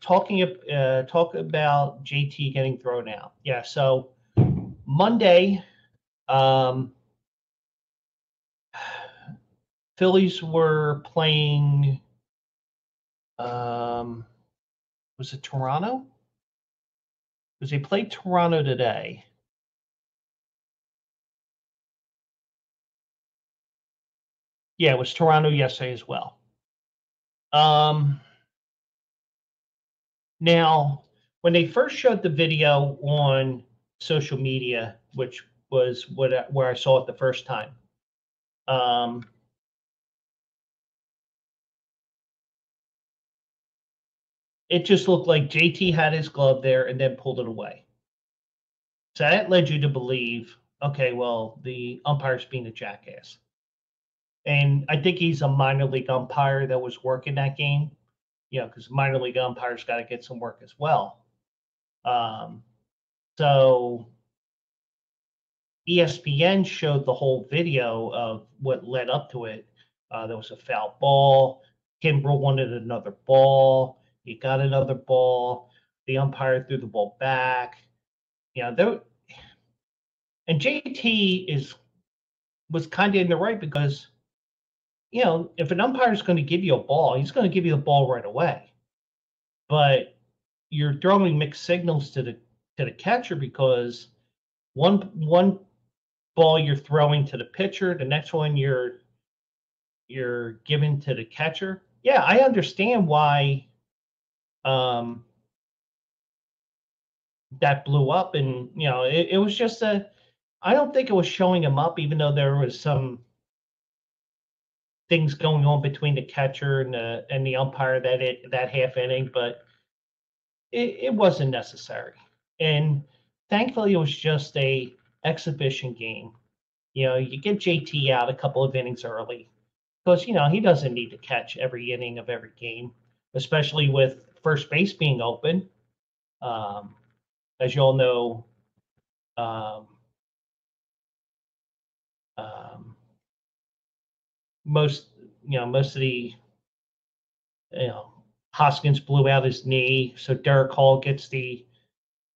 talk about JT getting thrown out. Yeah, so Monday, Phillies were playing, was it Toronto? Because they played Toronto today. Yeah, it was Toronto yesterday as well. Now, when they first showed the video on social media, which was where I saw it the first time, it just looked like JT had his glove there and then pulled it away. So that led you to believe, okay, well, the umpire's being a jackass. And I think he's a minor league umpire that was working that game, because minor league umpires got to get some work as well. So ESPN showed the whole video of what led up to it. There was a foul ball. Kimbrel wanted another ball. He got another ball. The umpire threw the ball back. And JT was kind of in the right because, if an umpire is going to give you a ball, he's going to give you the ball right away. But you're throwing mixed signals to the catcher because one ball you're throwing to the pitcher, the next one you're giving to the catcher. Yeah, I understand why that blew up, and it was just I don't think it was showing him up, even though there was some things going on between the catcher and the umpire that half inning, but it wasn't necessary. And thankfully, it was just a exhibition game. You get JT out a couple of innings early because he doesn't need to catch every inning of every game, especially with first base being open. As you all know, most of the Hoskins blew out his knee, so Derek Hall gets the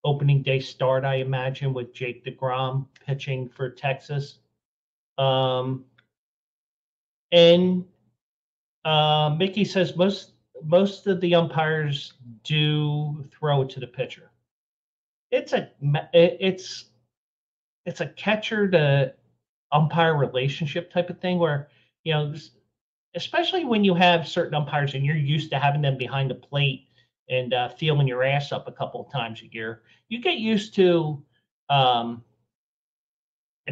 opening day start, I imagine, with Jake DeGrom pitching for Texas. And Mickey says most of the umpires do throw it to the pitcher. It's a catcher to umpire relationship type of thing where, especially when you have certain umpires and you're used to having them behind the plate and feeling your ass up a couple of times a year, you get used to an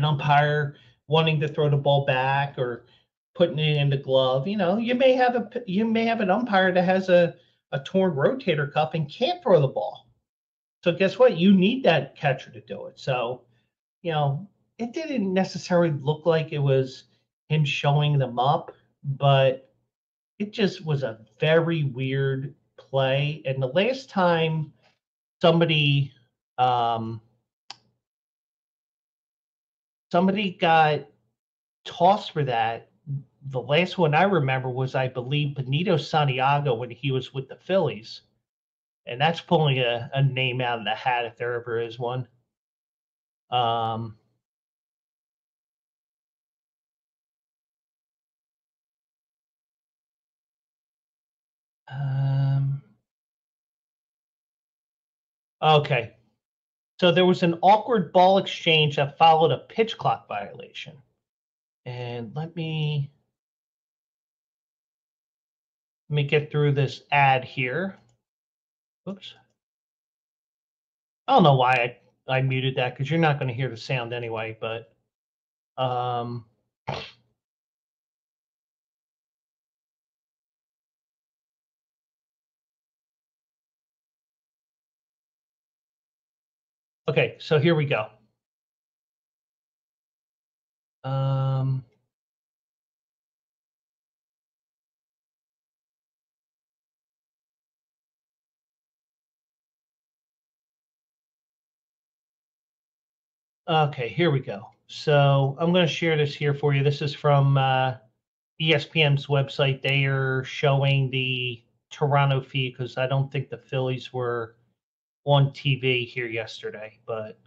umpire wanting to throw the ball back or putting it in the glove. You may have an umpire that has a torn rotator cuff and can't throw the ball. So guess what? You need that catcher to do it. So, it didn't necessarily look like it was him showing them up, but it just was a very weird play. And the last time somebody got tossed for that, the last one I remember was, I believe, Benito Santiago when he was with the Phillies. And that's pulling a name out of the hat if there ever is one. Okay. So there was an awkward ball exchange that followed a pitch clock violation. And let me get through this ad here. Oops. I don't know why I muted that, because you're not going to hear the sound anyway, but okay, so here we go. Okay, here we go. So I'm going to share this here for you. This is from ESPN's website. They are showing the Toronto feed, because I don't think the Phillies were on TV here yesterday, but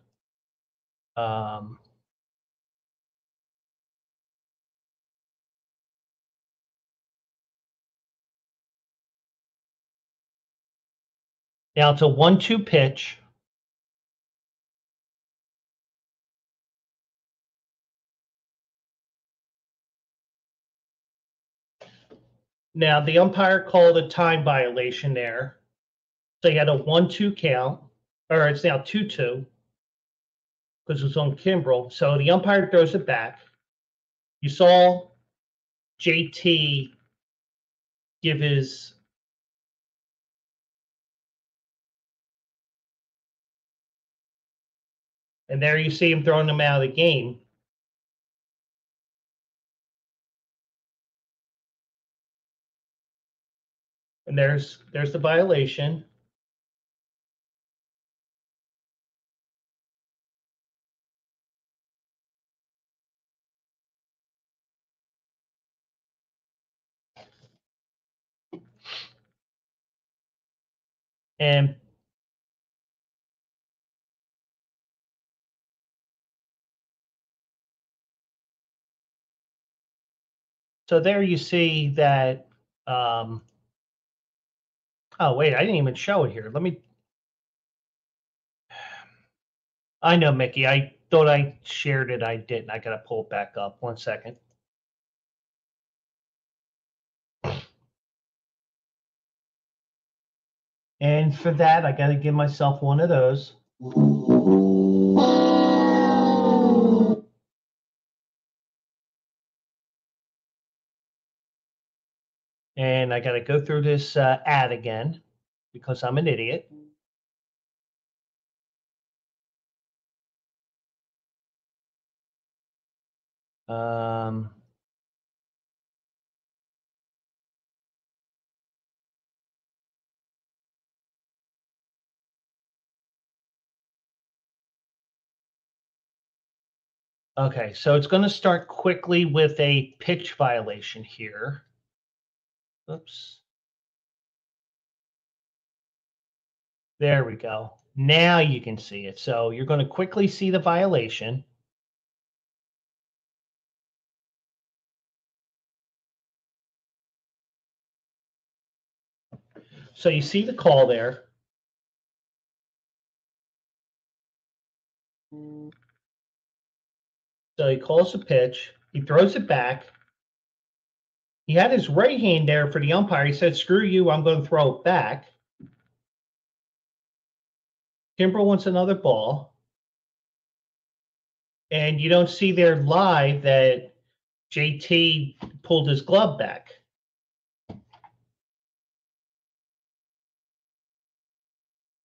now it's a 1-2 pitch. Now the umpire called a time violation there. So you had a 1-2 count, or it's now 2-2, because it was on Kimbrel. So the umpire throws it back. You saw JT give his and there you see him throwing them out of the game. And there's the violation. And so there you see that. Oh wait, I didn't even show it here. Let me. I know, Mickey. I thought I shared it. I didn't. I gotta pull it back up. 1 second. And for that, I gotta give myself one of those. And I got to go through this ad again, because I'm an idiot. Okay, so it's going to start quickly with a pitch violation here. Oops. There we go. Now you can see it. So you're going to quickly see the violation. So you see the call there. So he calls the pitch. He throws it back. He had his right hand there for the umpire. He said, screw you, I'm going to throw it back. Kimbrel wants another ball. And you don't see there live that JT pulled his glove back.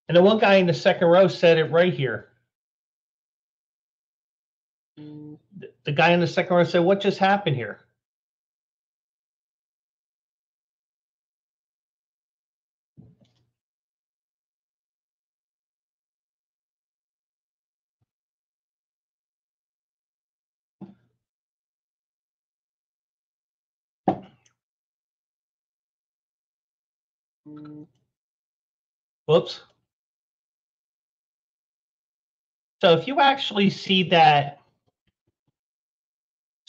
And the one guy in the second row said it right here. The guy in the second row said, what just happened here? Whoops. So if you actually see that,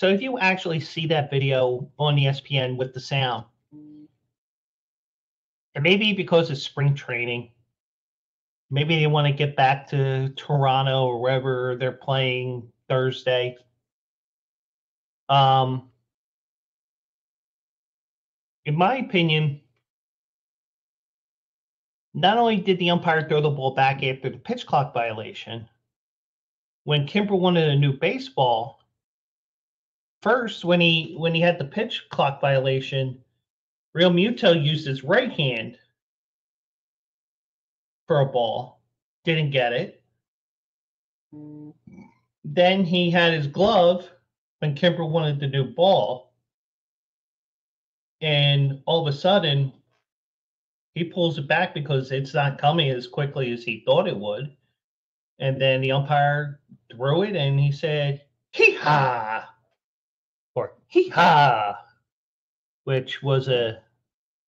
video on ESPN with the sound, and maybe because it's spring training, Maybe they want to get back to Toronto or wherever they're playing Thursday. In my opinion, not only did the umpire throw the ball back after the pitch clock violation, when Kimber wanted a new baseball, first when he had the pitch clock violation, Real Muto used his right hand for a ball, didn't get it. Then he had his glove when Kimber wanted the new ball, and all of a sudden he pulls it back because it's not coming as quickly as he thought it would. And then the umpire threw it and he said, hee-ha, or hee-ha, which was a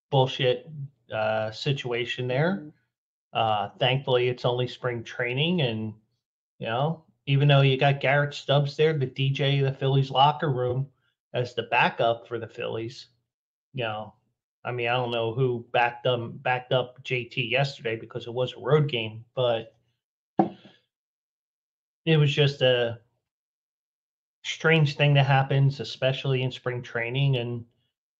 bullshit situation there. Thankfully, it's only spring training. And, you know, even though you got Garrett Stubbs there, the DJ of the Phillies locker room, as the backup for the Phillies, you know, I mean, I don't know who backed up JT yesterday because it was a road game, but it was just a strange thing that happens, especially in spring training. And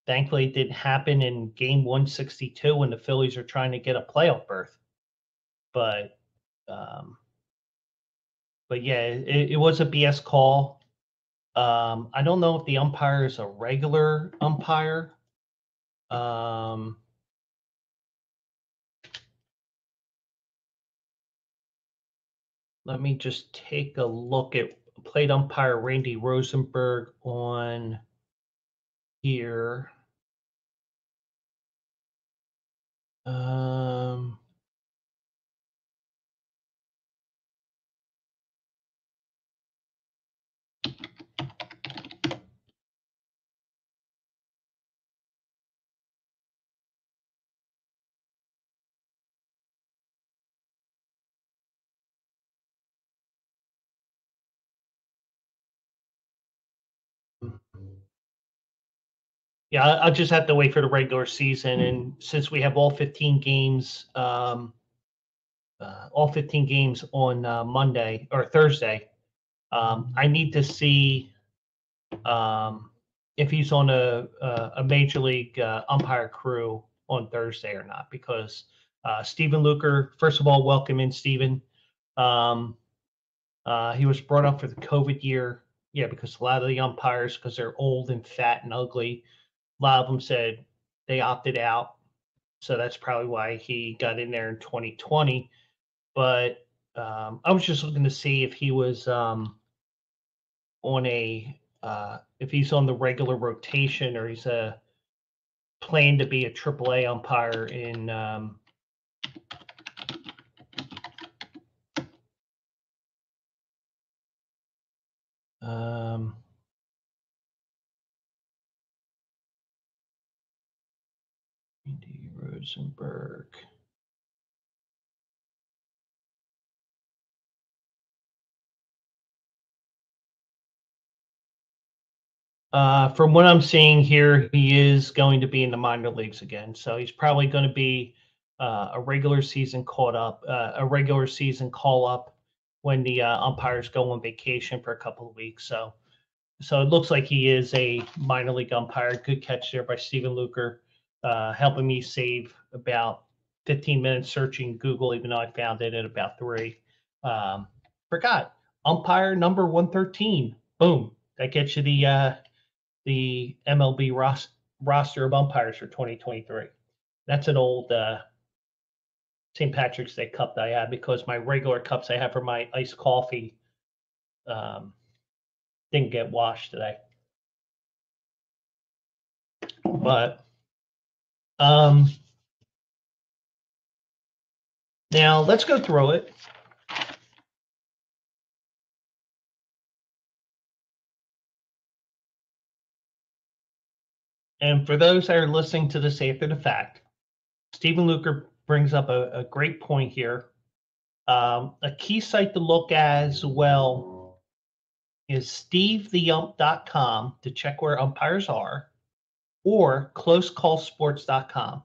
thankfully, it didn't happen in game 162 when the Phillies are trying to get a playoff berth. But yeah, it was a BS call. I don't know if the umpire is a regular umpire. Let me just take a look at plate umpire Randy Rosenberg on here. Yeah, I'll just have to wait for the regular season. And since we have all 15 games, on Monday or Thursday, I need to see if he's on a major league umpire crew on Thursday or not. Because Stephen Luker, first of all, welcome in, Stephen. He was brought up for the COVID year. Yeah, because a lot of the umpires, because they're old and fat and ugly, a lot of them said they opted out. So that's probably why he got in there in 2020. But I was just looking to see if he was on if he's on the regular rotation or he's planned to be a AAA umpire in Randy Rosenberg. From what I'm seeing here, he is going to be in the minor leagues again. So he's probably going to be a regular season call up when the umpires go on vacation for a couple of weeks. So it looks like he is a minor league umpire. Good catch there by Stephen Luker, helping me save about 15 minutes searching Google, even though I found it at about 3. Forgot umpire number 113. Boom, that gets you the MLB roster of umpires for 2023. That's an old St. Patrick's Day cup that I have because my regular cups I have for my iced coffee didn't get washed today. But now let's go through it. And for those that are listening to this after the fact, Stephen Luker brings up a great point here. A key site to look at as well is stevetheump.com to check where umpires are, or closecallsports.com.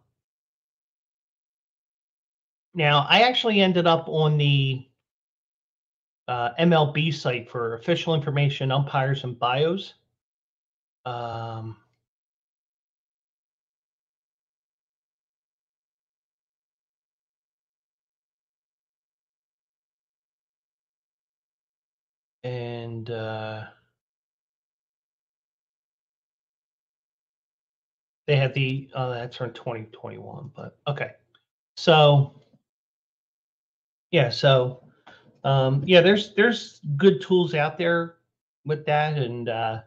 Now, I actually ended up on the MLB site for official information, umpires, and bios. And they have the that's from 2021, but okay. So yeah, yeah, there's good tools out there with that, and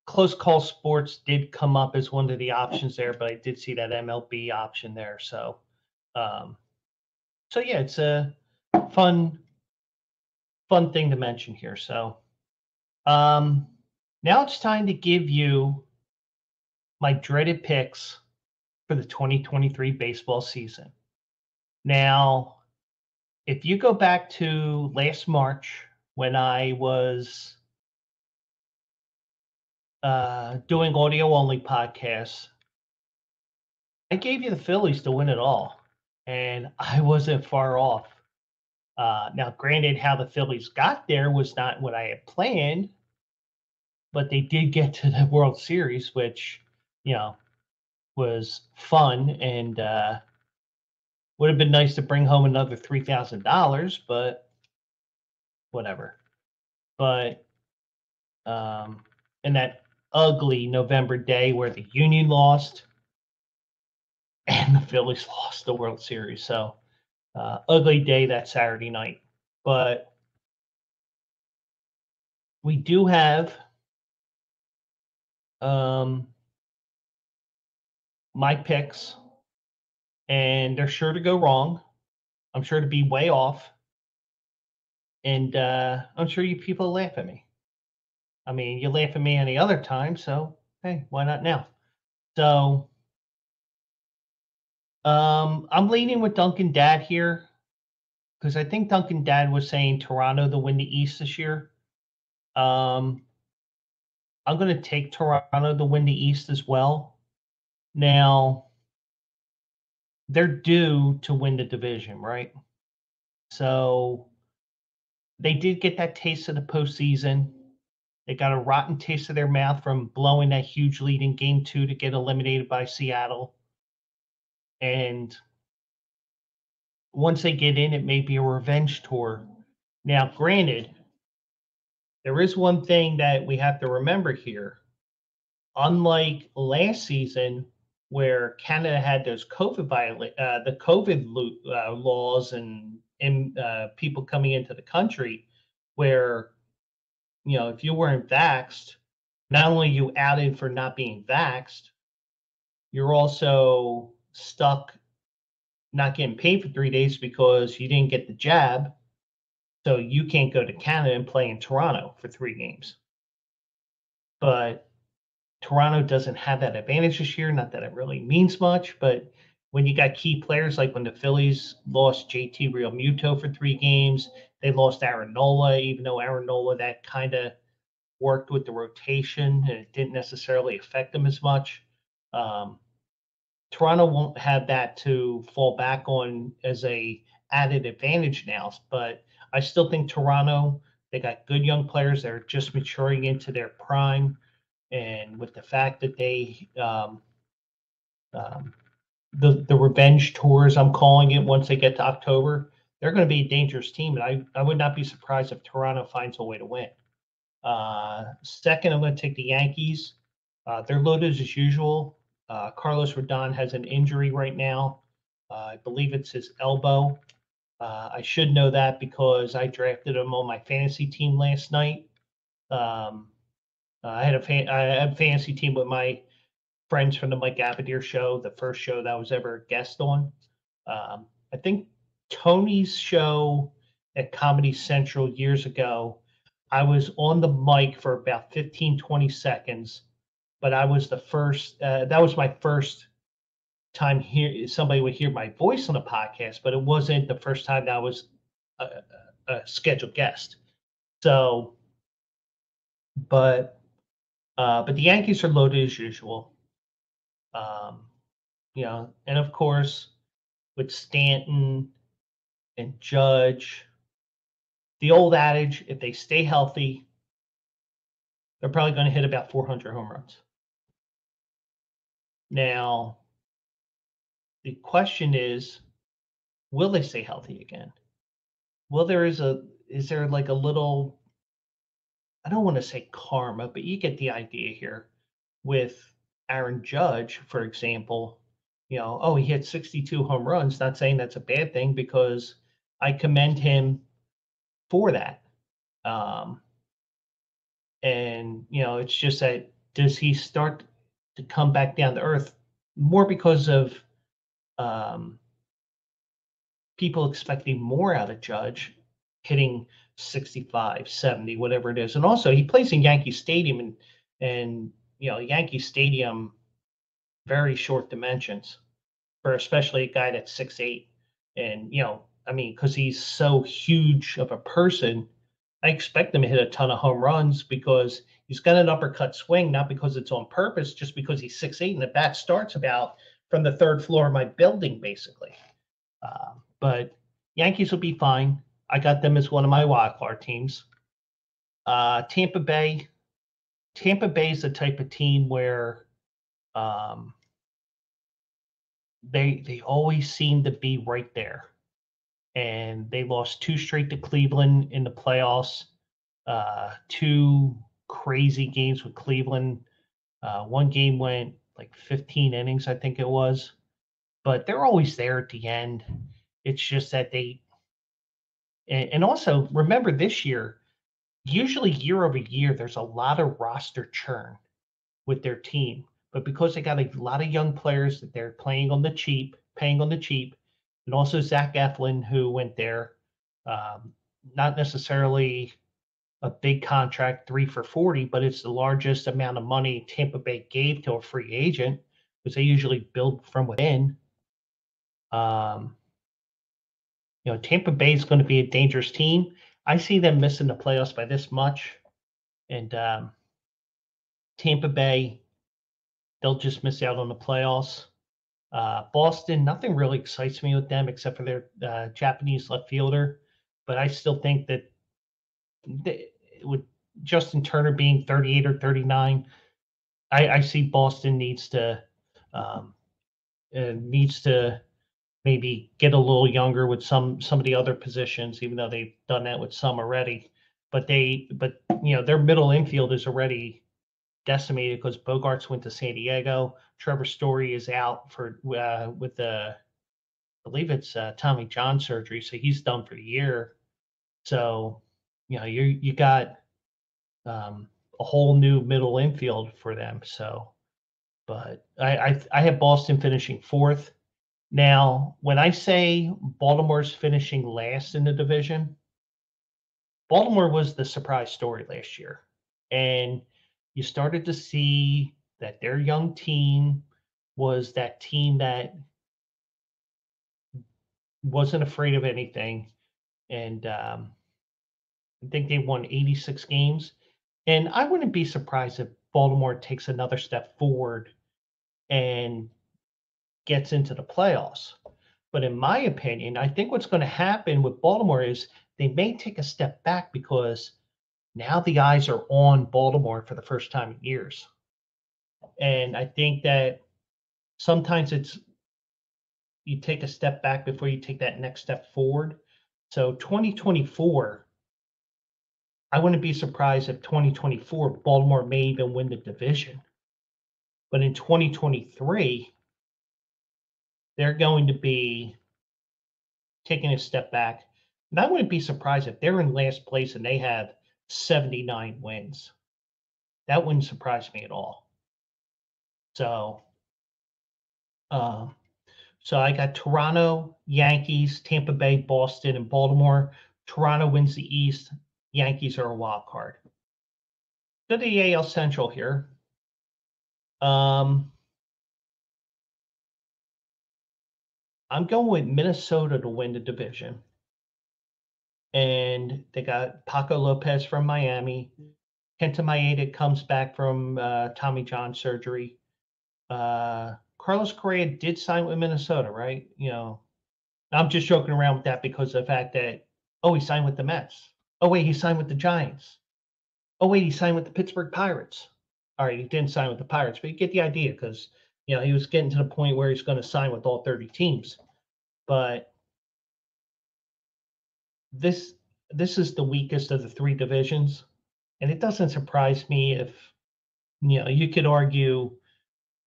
close call sports did come up as one of the options there, but I did see that MLB option there. So so yeah, it's a fun thing to mention here. So now it's time to give you my dreaded picks for the 2023 baseball season. Now, if you go back to last March when I was doing audio only podcasts, I gave you the Phillies to win it all, and I wasn't far off. Now, granted, how the Phillies got there was not what I had planned, but they did get to the World Series, which, you know, was fun, and would have been nice to bring home another $3,000, but whatever. But in that ugly November day where the Union lost and the Phillies lost the World Series, so ugly day that Saturday night. But we do have my picks, and they're sure to go wrong. I'm sure to be way off, and I'm sure you people laugh at me. I mean, you laugh at me any other time, so hey, why not now? So I'm leaning with Duncan Dad here because I think Duncan Dad was saying Toronto to win the East this year. I'm going to take Toronto to win the East as well. Now, they're due to win the division, right? So they did get that taste of the postseason. They got a rotten taste of their mouth from blowing that huge lead in Game 2 to get eliminated by Seattle. And once they get in, it may be a revenge tour. Now, granted, there is one thing that we have to remember here. Unlike last season, where Canada had those the COVID laws and people coming into the country, where, you know, if you weren't vaxxed, not only are you outed for not being vaxxed, you're also stuck not getting paid for 3 days because you didn't get the jab. So you can't go to Canada and play in Toronto for 3 games. But Toronto doesn't have that advantage this year. Not that it really means much, but when you got key players, like when the Phillies lost JT Realmuto for 3 games, they lost Aaron Nola, even though Aaron Nola, that kind of worked with the rotation and it didn't necessarily affect them as much. Toronto won't have that to fall back on as a added advantage now, but I still think Toronto, they got good young players that are just maturing into their prime. And with the fact that they, the revenge tours, I'm calling it, once they get to October, they're going to be a dangerous team. And I would not be surprised if Toronto finds a way to win. Second, I'm going to take the Yankees. They're loaded as usual. Carlos Rodon has an injury right now. I believe it's his elbow. I should know that because I drafted him on my fantasy team last night. I had a fantasy team with my friends from the Mike Abadir show, the first show that I was ever a guest on. I think Tony's show at Comedy Central years ago, I was on the mic for about 15, 20 seconds, but I was the first, that was my first time somebody would hear my voice on a podcast, but it wasn't the first time that I was a scheduled guest. So, but the Yankees are loaded as usual. You know, and of course, with Stanton and Judge. The old adage, if they stay healthy, they're probably going to hit about 400 home runs. Now, the question is, will they stay healthy again? Well, is there like a little, I don't want to say karma, but you get the idea here with Aaron Judge, for example. He hit 62 home runs. Not saying that's a bad thing, because I commend him for that. And it's just that, does he start to come back down to earth more because of people expecting more out of Judge, hitting 65, 70, whatever it is. And also, he plays in Yankee Stadium, and Yankee Stadium, very short dimensions for especially a guy that's 6'8". And, because he's so huge of a person, I expect him to hit a ton of home runs, because he's got an uppercut swing, not because it's on purpose, just because he's 6'8", and the bat starts about from the third floor of my building, basically. But Yankees will be fine. I got them as one of my wild card teams. Tampa Bay is the type of team where they always seem to be right there. And they lost 2 straight to Cleveland in the playoffs. 2 crazy games with Cleveland. One game went like 15 innings, I think it was. But they're always there at the end. It's just that and also remember this year, usually year over year, there's a lot of roster churn with their team. But because they got a lot of young players that they're paying on the cheap, and also Zach Eflin, who went there, not necessarily a big contract, 3 for $40, but it's the largest amount of money Tampa Bay gave to a free agent, because they usually build from within. Tampa Bay is going to be a dangerous team. I see them missing the playoffs by this much. And Tampa Bay, they'll just miss out on the playoffs. Boston, nothing really excites me with them except for their Japanese left fielder. But I still think that with Justin Turner being 38 or 39, I see Boston needs to maybe get a little younger with some of the other positions, even though they've done that with some already. But their middle infield is already decimated, because Bogarts went to San Diego. Trevor Story is out with I believe it's Tommy John surgery, so he's done for the year. So you got a whole new middle infield for them. So, but I have Boston finishing 4th. Now, when I say Baltimore's finishing last in the division, Baltimore was the surprise story last year. And you started to see that their young team was that team that wasn't afraid of anything. And I think they won 86 games. And I wouldn't be surprised if Baltimore takes another step forward and gets into the playoffs. But in my opinion, I think what's going to happen with Baltimore is they may take a step back, because now the eyes are on Baltimore for the first time in years. And I think that sometimes you take a step back before you take that next step forward. So 2024, I wouldn't be surprised if 2024 Baltimore may even win the division. But in 2023, they're going to be taking a step back. And I wouldn't be surprised if they're in last place and they have 79 wins. That wouldn't surprise me at all. So, I got Toronto, Yankees, Tampa Bay, Boston, and Baltimore. Toronto wins the East. Yankees are a wild card. Go to the AL Central here. I'm going with Minnesota to win the division. And they got Paco Lopez from Miami. Kenta Maeda comes back from Tommy John surgery. Carlos Correa did sign with Minnesota, right? I'm just joking around with that because of the fact that, oh, he signed with the Mets. Oh, wait, he signed with the Giants. Oh, wait, he signed with the Pittsburgh Pirates. All right, he didn't sign with the Pirates, but you get the idea because, he was getting to the point where he's going to sign with all 30 teams. But this is the weakest of the three divisions. And it doesn't surprise me if, you could argue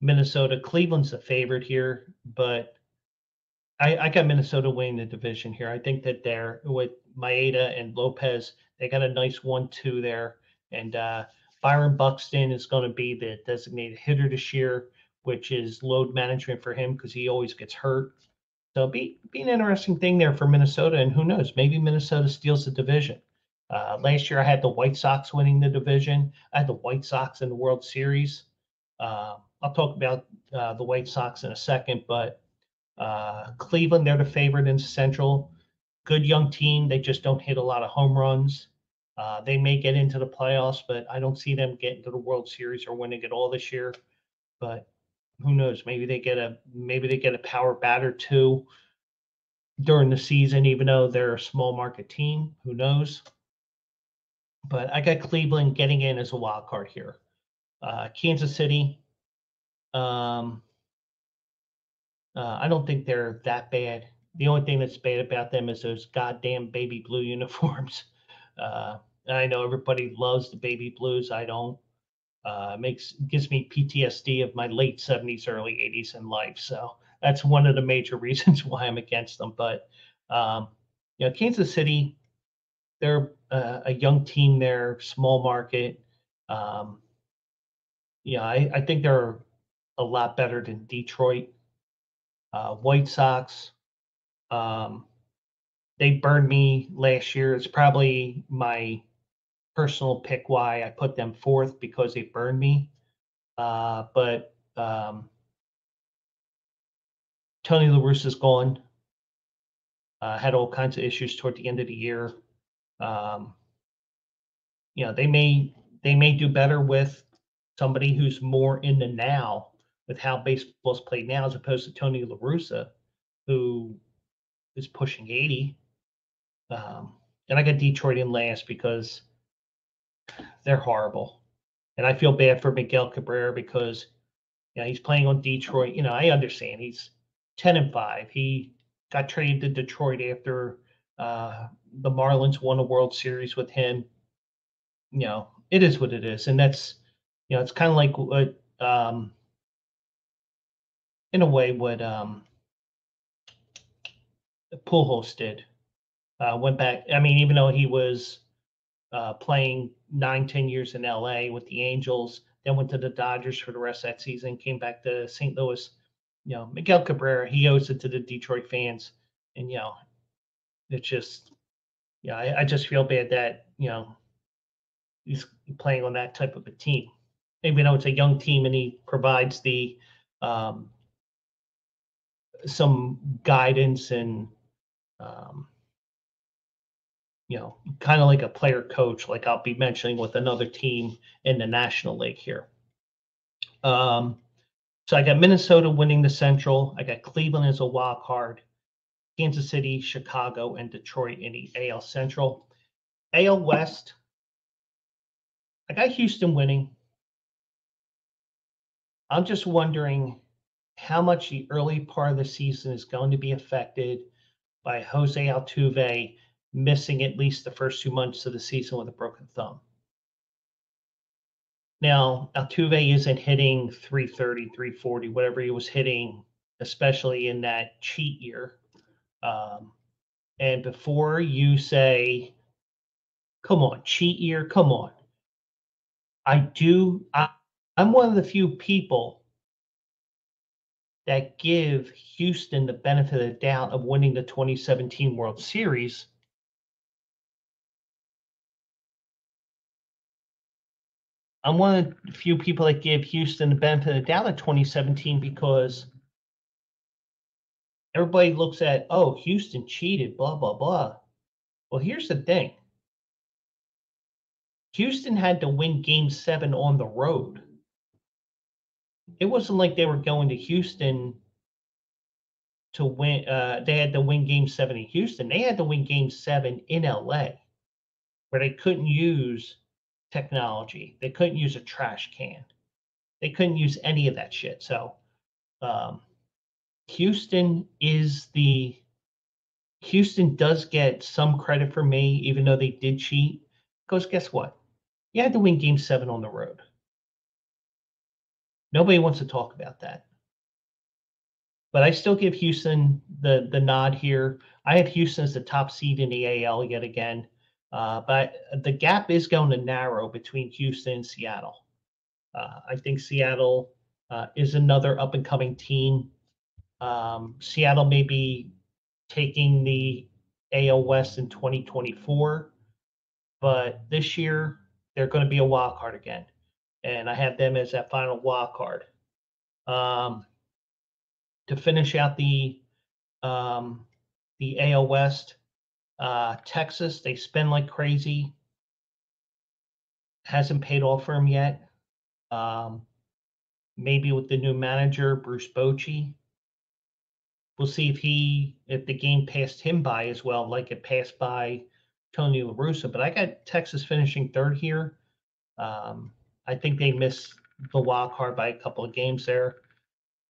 Minnesota, Cleveland's the favorite here, but I got Minnesota winning the division here. I think that they're with Maeda and Lopez, they got a nice 1-2 there. And Byron Buxton is going to be the designated hitter this year, which is load management for him because he always gets hurt. So be an interesting thing there for Minnesota. And who knows, maybe Minnesota steals the division. Last year, I had the White Sox winning the division. I had the White Sox in the World Series. I'll talk about the White Sox in a second, but Cleveland, they're the favorite in Central. Good young team. They just don't hit a lot of home runs. They may get into the playoffs, but I don't see them getting to the World Series or winning it all this year. But who knows? Maybe they get a power bat or two during the season, even though they're a small market team. Who knows? But I got Cleveland getting in as a wild card here. Kansas City. I don't think they're that bad. The only thing that's bad about them is those goddamn baby blue uniforms. I know everybody loves the baby blues. I don't. Gives me PTSD of my late 70s, early 80s in life. So that's one of the major reasons why I'm against them. But Kansas City, they're a young team there, small market. I think they're a lot better than Detroit. White Sox, they burned me last year. It's probably my personal pick why I put them fourth because they burned me. But Tony La Russa's gone. Had all kinds of issues toward the end of the year. They may do better with somebody who's more in the now with how baseball's played now, as opposed to Tony La Russa, who is pushing 80. And I got Detroit in last because they're horrible. And I feel bad for Miguel Cabrera because he's playing on Detroit. I understand he's 10-5. He got traded to Detroit after the Marlins won a World Series with him. It is what it is. And that's, it's kind of like what, in a way, what Pujols did. Went back. I mean, even though he was playing 9-10 years in LA with the Angels, then went to the Dodgers for the rest of that season, came back to St. Louis. Miguel Cabrera, he owes it to the Detroit fans. And, it's just, I just feel bad that, he's playing on that type of a team. Even though it's a young team and he provides the some guidance and kind of like a player coach, like I'll be mentioning with another team in the National League here. So I got Minnesota winning the Central. I got Cleveland as a wild card, Kansas City, Chicago, and Detroit in the AL Central. AL West, I got Houston winning. I'm just wondering how much the early part of the season is going to be affected by Jose Altuve missing at least the first 2 months of the season with a broken thumb. Now, Altuve isn't hitting 330, 340, whatever he was hitting, especially in that cheat year. And before you say, come on, cheat year, come on. I'm one of the few people that give Houston the benefit of the doubt of winning the 2017 World Series. I'm one of the few people that give Houston the benefit of the doubt of 2017 because everybody looks at, oh, Houston cheated, blah, blah, blah. Well, here's the thing. Houston had to win Game 7 on the road. It wasn't like they were going to Houston to win. They had to win Game 7 in Houston. They had to win Game 7 in LA, where they couldn't use technology. They couldn't use a trash can. They couldn't use any of that shit. So Houston does get some credit for me, even though they did cheat. Because guess what? You had to win Game 7 on the road. Nobody wants to talk about that. But I still give Houston the nod here. I have Houston as the top seed in the AL yet again. But the gap is going to narrow between Houston and Seattle. I think Seattle is another up-and-coming team. Seattle may be taking the AL West in 2024, but this year they're going to be a wild card again, and I have them as that final wild card. To finish out the AL West, Texas, they spend like crazy. Hasn't paid off for them yet. Maybe with the new manager, Bruce Bochy. We'll see if the game passed him by as well, like it passed by Tony La Russa. But I got Texas finishing third here. I think they missed the wild card by a couple of games there.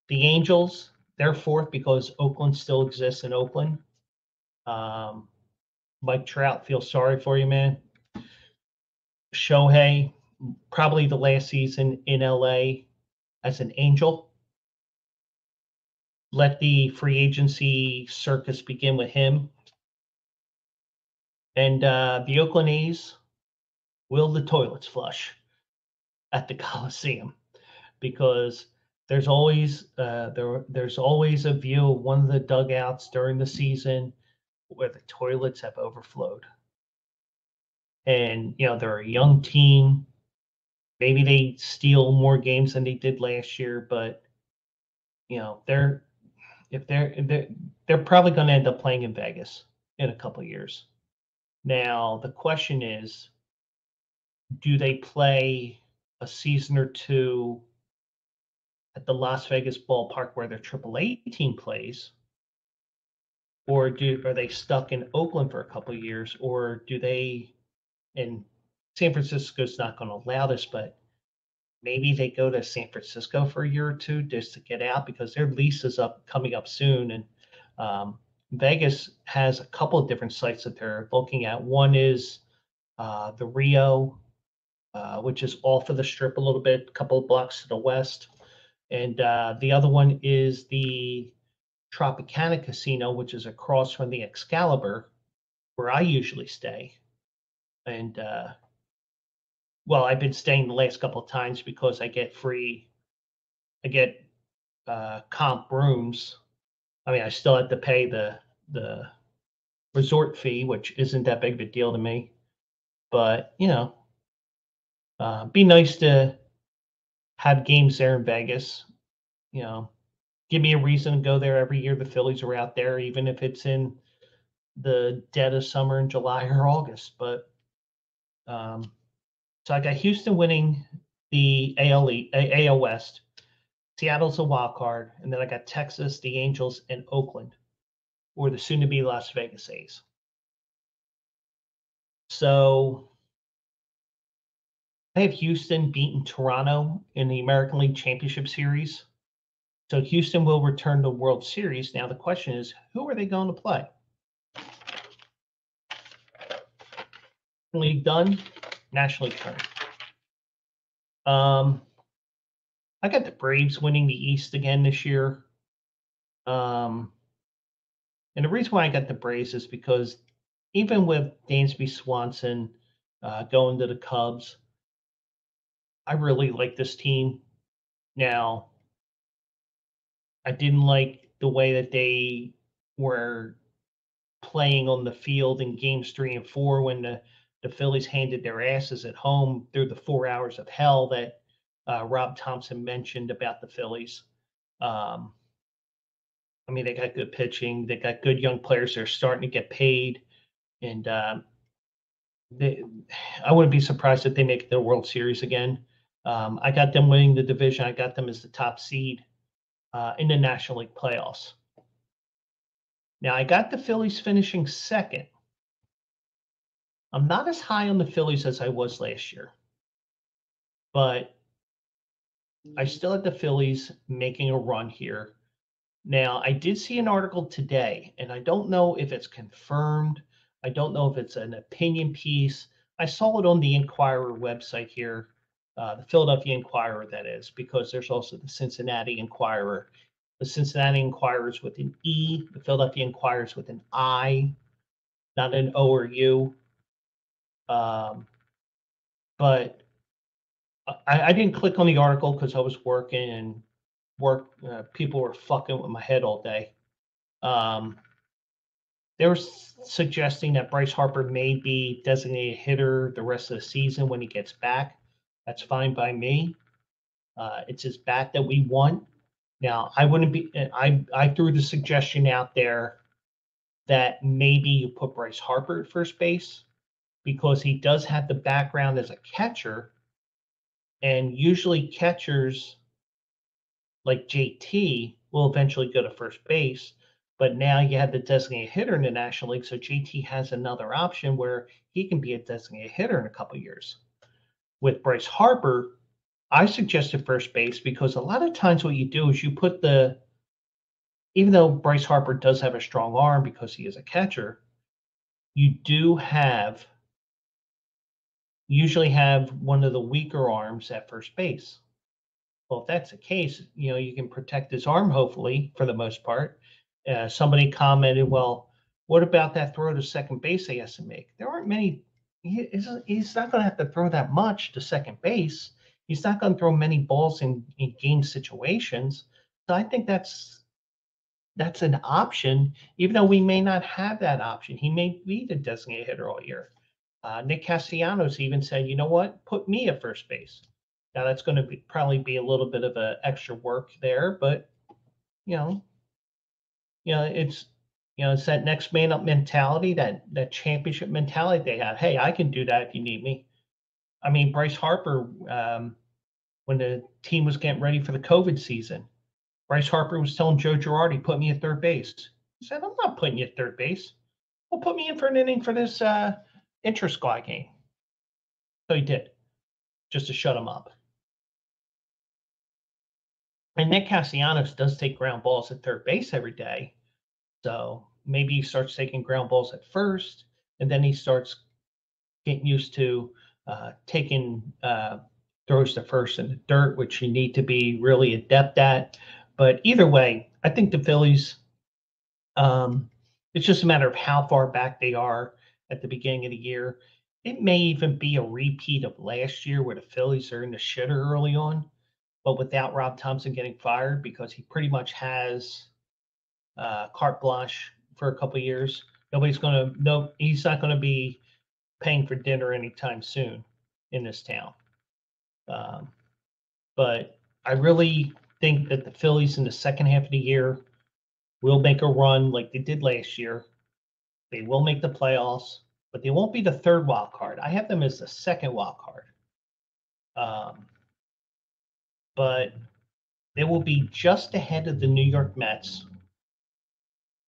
The Angels, they're fourth because Oakland still exists in Oakland. Mike Trout, feel sorry for you, man. Shohei, probably the last season in LA as an Angel. Let the free agency circus begin with him. And the Oakland A's, will the toilets flush at the Coliseum? Because there's always there's always a view of one of the dugouts during the season where the toilets have overflowed. And, they're a young team. Maybe they steal more games than they did last year, but, they're probably going to end up playing in Vegas in a couple of years. Now, the question is, do they play a season or two at the Las Vegas ballpark where their AAA team plays? Or are they stuck in Oakland for a couple of years? Or do they, and San Francisco's not going to allow this, but maybe they go to San Francisco for a year or two just to get out because their lease is coming up soon. And Vegas has a couple of different sites that they're looking at. One is the Rio, which is off of the Strip a little bit, a couple of blocks to the west. And the other one is the Tropicana Casino, which is across from the Excalibur, where I usually stay. And, I've been staying the last couple of times because I get comp rooms. I mean, I still have to pay the resort fee, which isn't that big of a deal to me. But, be nice to have games there in Vegas. Give me a reason to go there every year. The Phillies are out there, even if it's in the dead of summer in July or August. But so I got Houston winning the AL West. Seattle's a wild card, and then I got Texas, the Angels, and Oakland, or the soon-to-be Las Vegas A's. So I have Houston beating Toronto in the American League Championship Series. So Houston will return to World Series. Now the question is, who are they going to play? League done, National League turn. I got the Braves winning the East again this year. And the reason why I got the Braves is because even with Dansby Swanson going to the Cubs, I really like this team. Now, I didn't like the way that they were playing on the field in games 3 and 4 when the Phillies handed their asses at home through the 4 hours of hell that Rob Thompson mentioned about the Phillies. I mean, they got good pitching. They got good young players. They're starting to get paid. And I wouldn't be surprised if they make the World Series again. I got them winning the division. I got them as the top seed in the National League playoffs. Now, I got the Phillies finishing second. I'm not as high on the Phillies as I was last year, but I still had the Phillies making a run here. Now, I did see an article today, and I don't know if it's confirmed. I don't know if it's an opinion piece. I saw it on the Inquirer website here, the Philadelphia Inquirer, that is, because there's also the Cincinnati Inquirer. The Cincinnati Inquirer is with an E, the Philadelphia Inquirer is with an I, not an O or U. But I didn't click on the article because I was working and people were fucking with my head all day. They were suggesting that Bryce Harper may be designated hitter the rest of the season when he gets back. That's fine by me. It's his bat that we want. Now, I wouldn't be. I threw the suggestion out there that maybe you put Bryce Harper at first base because he does have the background as a catcher, and usually catchers like JT will eventually go to first base. But now you have the designated hitter in the National League, so JT has another option where he can be a designated hitter in a couple of years. With Bryce Harper, I suggested first base because a lot of times what you do is you put even though Bryce Harper does have a strong arm because he is a catcher, you do usually have one of the weaker arms at first base. Well, if that's the case, you can protect his arm, hopefully, for the most part. Somebody commented, well, what about that throw to second base he has to make? There aren't many. He's not going to have to throw that much to second base. He's not going to throw many balls in game situations. So I think that's an option, even though we may not have that option. He may be the designated hitter all year. Nick Castellanos even said, you know what, put me at first base. Now that's going to probably be a little bit of a extra work there, but it's that next man up mentality, that championship mentality they have. Hey, I can do that if you need me. I mean, Bryce Harper, when the team was getting ready for the COVID season, Bryce Harper was telling Joe Girardi, put me at third base. He said, I'm not putting you at third base. Well, put me in for an inning for this intra-squad game. So he did, just to shut him up. And Nick Castellanos does take ground balls at third base every day. So maybe he starts taking ground balls at first, and then he starts getting used to taking throws to first in the dirt, which you need to be really adept at. But either way, I think the Phillies, it's just a matter of how far back they are at the beginning of the year. It may even be a repeat of last year where the Phillies are in the shitter early on, but without Rob Thompson getting fired because he pretty much has carte blanche for a couple of years. He's not going to be paying for dinner anytime soon in this town. But I really think that the Phillies in the second half of the year will make a run like they did last year. They will make the playoffs, but they won't be the third wild card. I have them as the second wild card. But they will be just ahead of the New York Mets.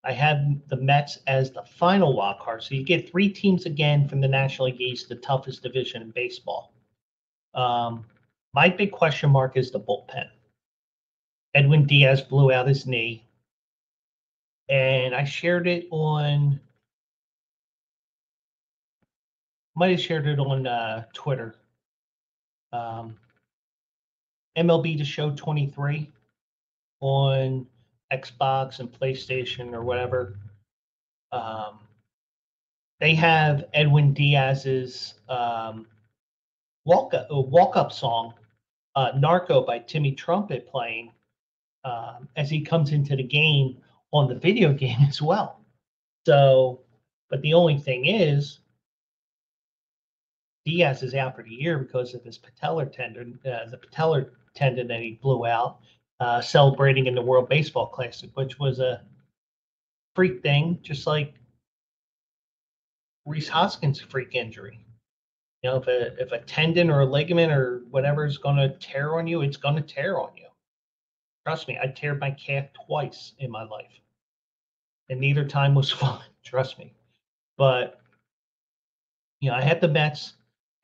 I have the Mets as the final wild card. So you get three teams again from the National League East, the toughest division in baseball. My big question mark is the bullpen. Edwin Diaz blew out his knee. And I shared it on, might have shared it on Twitter. MLB The Show 23 on Xbox and PlayStation or whatever. They have Edwin Diaz's walk-up song, Narco by Timmy Trumpet, playing as he comes into the game on the video game as well. So, but the only thing is, Diaz is out for the year because of his patellar tendon, the patellar tendon that he blew out, celebrating in the World Baseball Classic, which was a freak thing, just like Rhys Hoskins' freak injury. If a tendon or a ligament or whatever is going to tear on you, it's going to tear on you. Trust me, I teared my calf twice in my life. and neither time was fun. Trust me. But I had the Mets.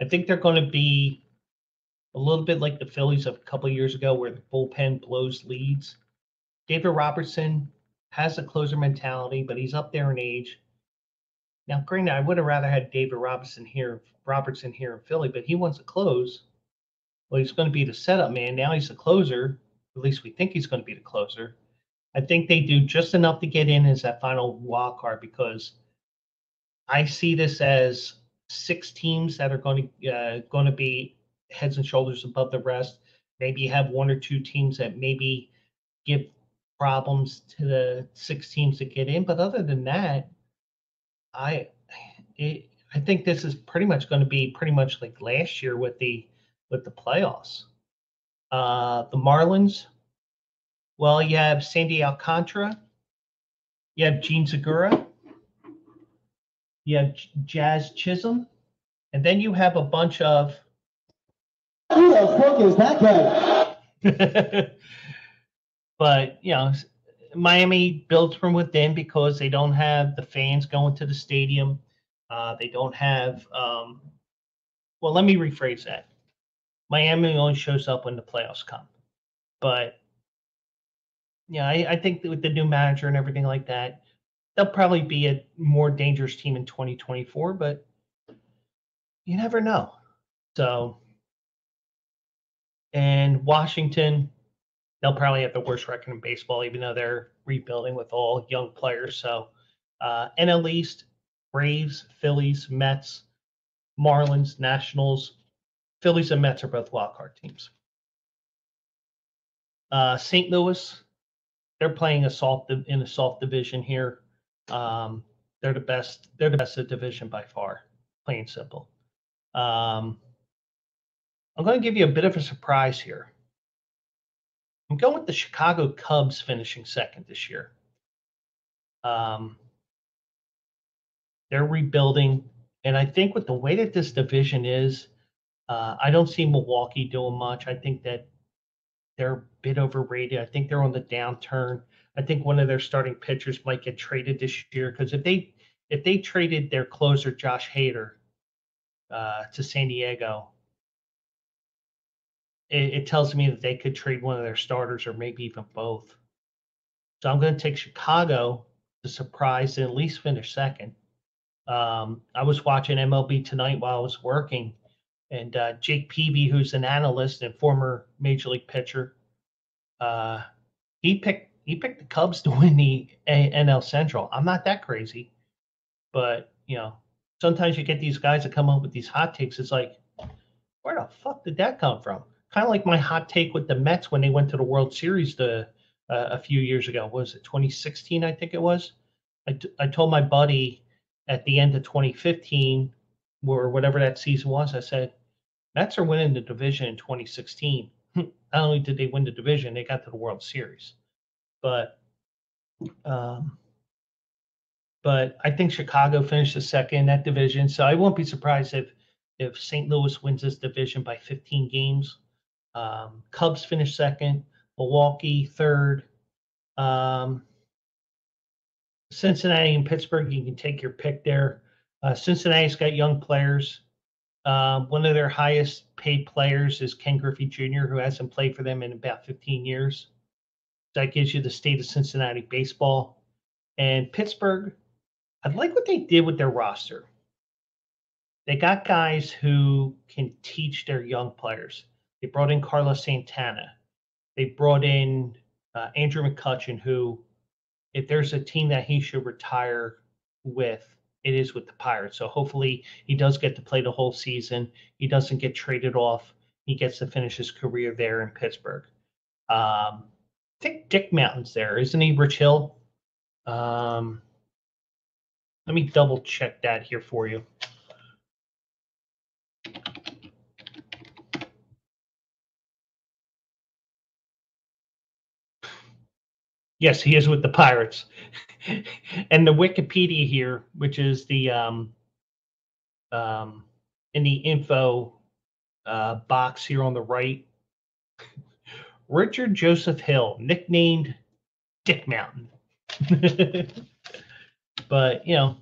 I think they're going to be a little bit like the Phillies of a couple of years ago, where the bullpen blows leads. David Robertson has a closer mentality, but he's up there in age. Now, granted, I would have rather had David Robertson here in Philly, but he wants to close. Well, he's going to be the setup man. Now he's the closer. At least we think he's going to be the closer. I think they do just enough to get in as that final wild card, because I see this as 6 teams that are going to be heads and shoulders above the rest. Maybe you have 1 or 2 teams that maybe give problems to the 6 teams that get in, but other than that, I think this is pretty much going to be pretty much like last year with the playoffs. The Marlins, well, you have Sandy Alcantara, you have Gene Segura, you have Jazz Chisholm, and then you have a bunch of who the fuck is that guy? But Miami builds from within because they don't have the fans going to the stadium. They don't have well, let me rephrase that. Miami only shows up when the playoffs come. But I think that with the new manager and everything like that, they'll probably be a more dangerous team in 2024, but you never know. So, and Washington, they'll probably have the worst record in baseball, even though they're rebuilding with all young players. So, NL East, Braves, Phillies, Mets, Marlins, Nationals. Phillies and Mets are both wildcard teams. St. Louis, they're playing in a soft division here. They're the best. They're the best of the division by far. Plain and simple. I'm going to give you a bit of a surprise here. I'm going with the Chicago Cubs finishing second this year. They're rebuilding, and I think with the way that this division is, I don't see Milwaukee doing much. I think that they're a bit overrated. I think they're on the downturn. I think one of their starting pitchers might get traded this year, because if they traded their closer Josh Hader to San Diego, it tells me that they could trade one of their starters or maybe even both. So I'm going to take Chicago to surprise and at least finish second. I was watching MLB tonight while I was working, and Jake Peavy, who's an analyst and former major league pitcher, he picked the Cubs to win the NL Central. I'm not that crazy, but sometimes you get these guys that come up with these hot takes. It's like, where the fuck did that come from? Kind of like my hot take with the Mets when they went to the World Series a few years ago. What was it, 2016? I think it was. I told my buddy at the end of 2015, or whatever that season was, I said, Mets are winning the division in 2016. Not only did they win the division, they got to the World Series. But I think Chicago finished the second in that division, so I won't be surprised if St. Louis wins this division by 15 games. Cubs finish second, Milwaukee third. Cincinnati and Pittsburgh, you can take your pick there. Cincinnati's got young players. One of their highest paid players is Ken Griffey Jr., who hasn't played for them in about 15 years. That gives you the state of Cincinnati baseball. And Pittsburgh, I like what they did with their roster. They got guys who can teach their young players. They brought in Carlos Santana. They brought in Andrew McCutchen, who, if there's a team that he should retire with, it is with the Pirates. So hopefully he does get to play the whole season. He doesn't get traded off. He gets to finish his career there in Pittsburgh. I think Dick Mountain's there. Isn't he, Rich Hill? Let me double check that here for you. Yes, he is with the Pirates. And the Wikipedia here, which is the in the info box here on the right, Richard Joseph Hill, nicknamed Dick Mountain. But, you know,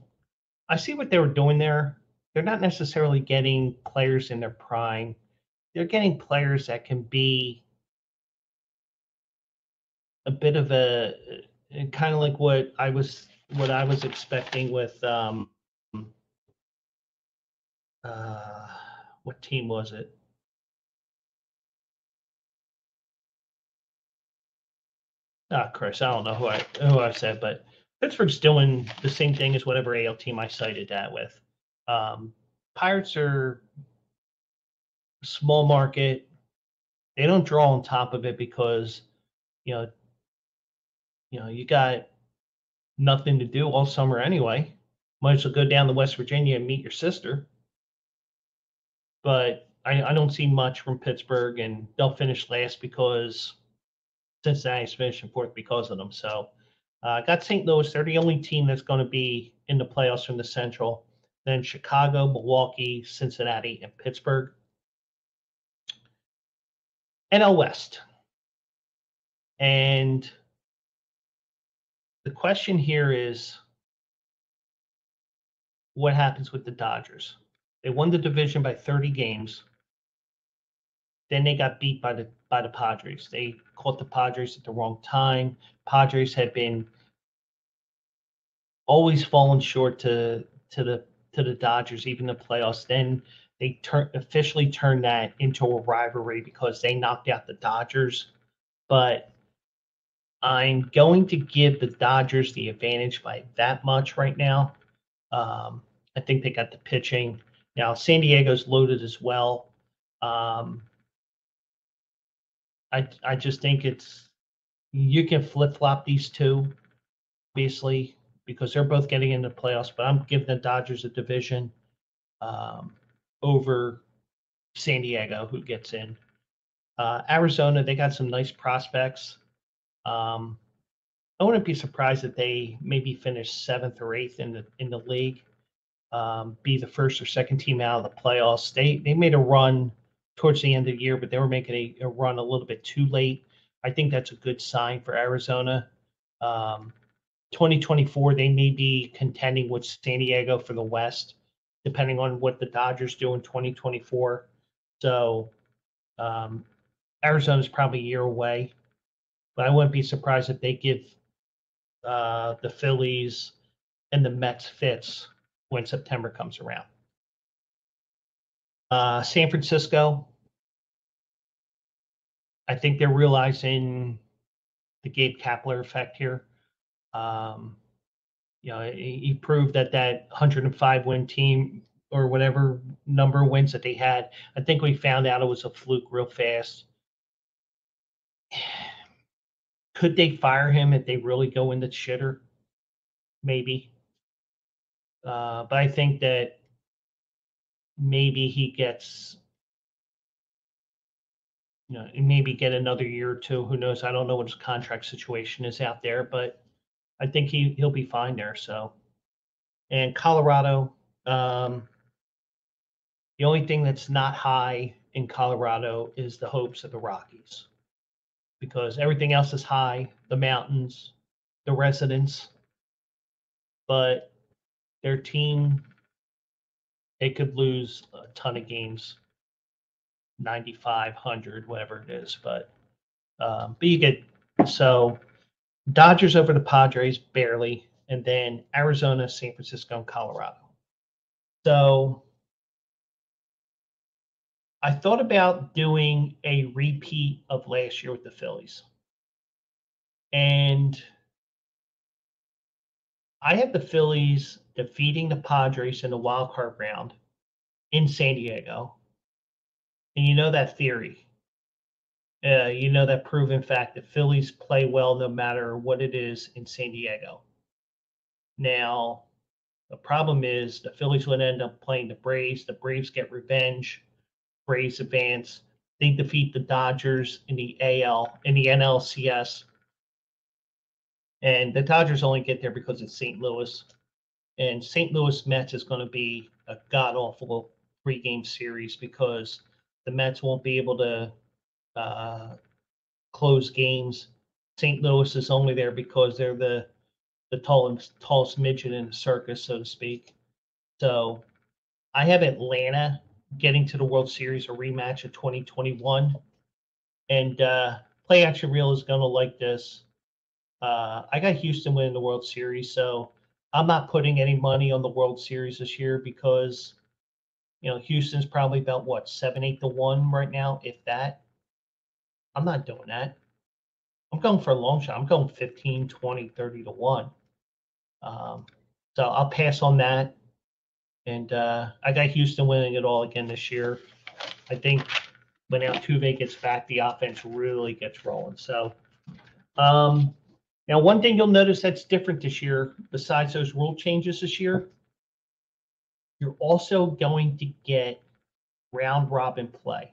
I see what they were doing there. They're not necessarily getting players in their prime. They're getting players that can be a bit of a kind of like what I was expecting with what team was it? Chris, I don't know who I said, but Pittsburgh's doing the same thing as whatever AL team I cited that with. Pirates are small market. They don't draw on top of it because you know you got nothing to do all summer anyway. Might as well go down to West Virginia and meet your sister. But I don't see much from Pittsburgh, and they'll finish last because Cincinnati's finishing fourth because of them. So I got St. Louis. They're the only team that's going to be in the playoffs from the Central. Then Chicago, Milwaukee, Cincinnati, and Pittsburgh. NL West. And the question here is, what happens with the Dodgers? They won the division by 30 games. Then they got beat by the Padres. They caught the Padres at the wrong time. Padres had been always falling short to the Dodgers, even the playoffs. Then they officially turned that into a rivalry because they knocked out the Dodgers. But I'm going to give the Dodgers the advantage by that much right now. I think they got the pitching. Now, San Diego's loaded as well. I just think you can flip-flop these two, obviously, because they're both getting into the playoffs, but I'm giving the Dodgers a division over San Diego, who gets in. Arizona, they got some nice prospects. I wouldn't be surprised if they maybe finish 7th or 8th in the league, be the first or second team out of the playoffs. They made a run towards the end of the year, but they were making a run a little bit too late. I think that's a good sign for Arizona. 2024, they may be contending with San Diego for the West, depending on what the Dodgers do in 2024. So Arizona's probably a year away, but I wouldn't be surprised if they give the Phillies and the Mets fits when September comes around. San Francisco, I think they're realizing the Gabe Kapler effect here. He proved that 105 win team or whatever number of wins that they had, I think we found out it was a fluke real fast. Could they fire him if they really go in the shitter? Maybe. But I think that maybe he gets, maybe get another year or two. Who knows? I don't know what his contract situation is out there, but I think he'll be fine there. So, and Colorado, the only thing that's not high in Colorado is the hopes of the Rockies, because everything else is high, the mountains, the residents, but their team, they could lose a ton of games, 95, 100, whatever it is. But you get, so Dodgers over the Padres, barely, and then Arizona, San Francisco, and Colorado. So I thought about doing a repeat of last year with the Phillies. And I had the Phillies defeating the Padres in the wild card round in San Diego. And you know that theory. That proven fact that Phillies play well no matter what it is in San Diego. Now, the problem is the Phillies would end up playing the Braves. The Braves get revenge. Braves advance. They defeat the Dodgers in the NLCS. And the Dodgers only get there because it's St. Louis. And St. Louis Mets is going to be a god-awful 3-game series because the Mets won't be able to close games. St. Louis is only there because they're the the tallest midget in the circus, so to speak. So I have Atlanta getting to the World Series, a rematch of 2021. And Play Action Reel is going to like this. I got Houston winning the World Series, so I'm not putting any money on the World Series this year because, Houston's probably about, 7-8 to 1 right now, if that. I'm not doing that. I'm going for a long shot. I'm going 15, 20, 30 to 1. So I'll pass on that. And I got Houston winning it all again this year. I think when Altuve gets back, the offense really gets rolling. So now one thing you'll notice that's different this year, besides those rule changes this year, you're also going to get round robin play.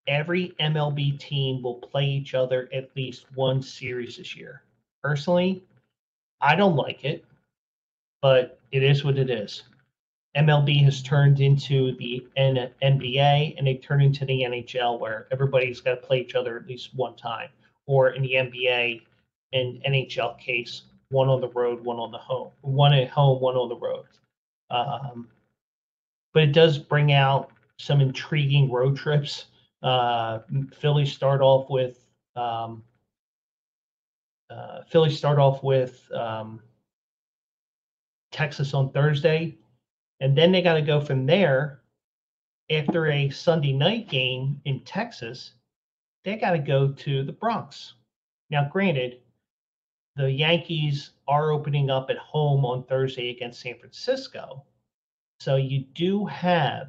Every MLB team will play each other at least one series this year. Personally, I don't like it, but it is what it is. MLB has turned into the NBA, and they turned into the NHL, where everybody's got to play each other at least one time. Or in the NBA and NHL case, one on the road, one on the home, one at home, one on the road. But it does bring out some intriguing road trips. Phillies start off with Texas on Thursday, and then they got to go from there. After a Sunday night game in Texas, they got to go to the Bronx. Now, granted, the Yankees are opening up at home on Thursday against San Francisco, so you do have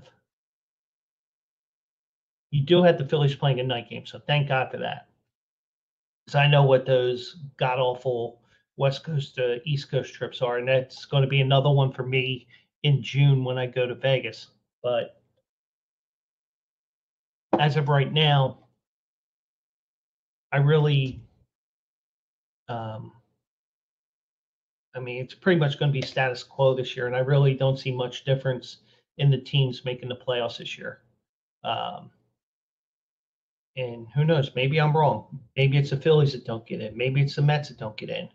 the Phillies playing a night game. So thank God for that. So I know what those god-awful West Coast to East Coast trips are, and that's going to be another one for me in June when I go to Vegas. But as of right now, I really, it's pretty much going to be status quo this year, and I really don't see much difference in the teams making the playoffs this year. And who knows? Maybe I'm wrong. Maybe it's the Phillies that don't get in. Maybe it's the Mets that don't get in.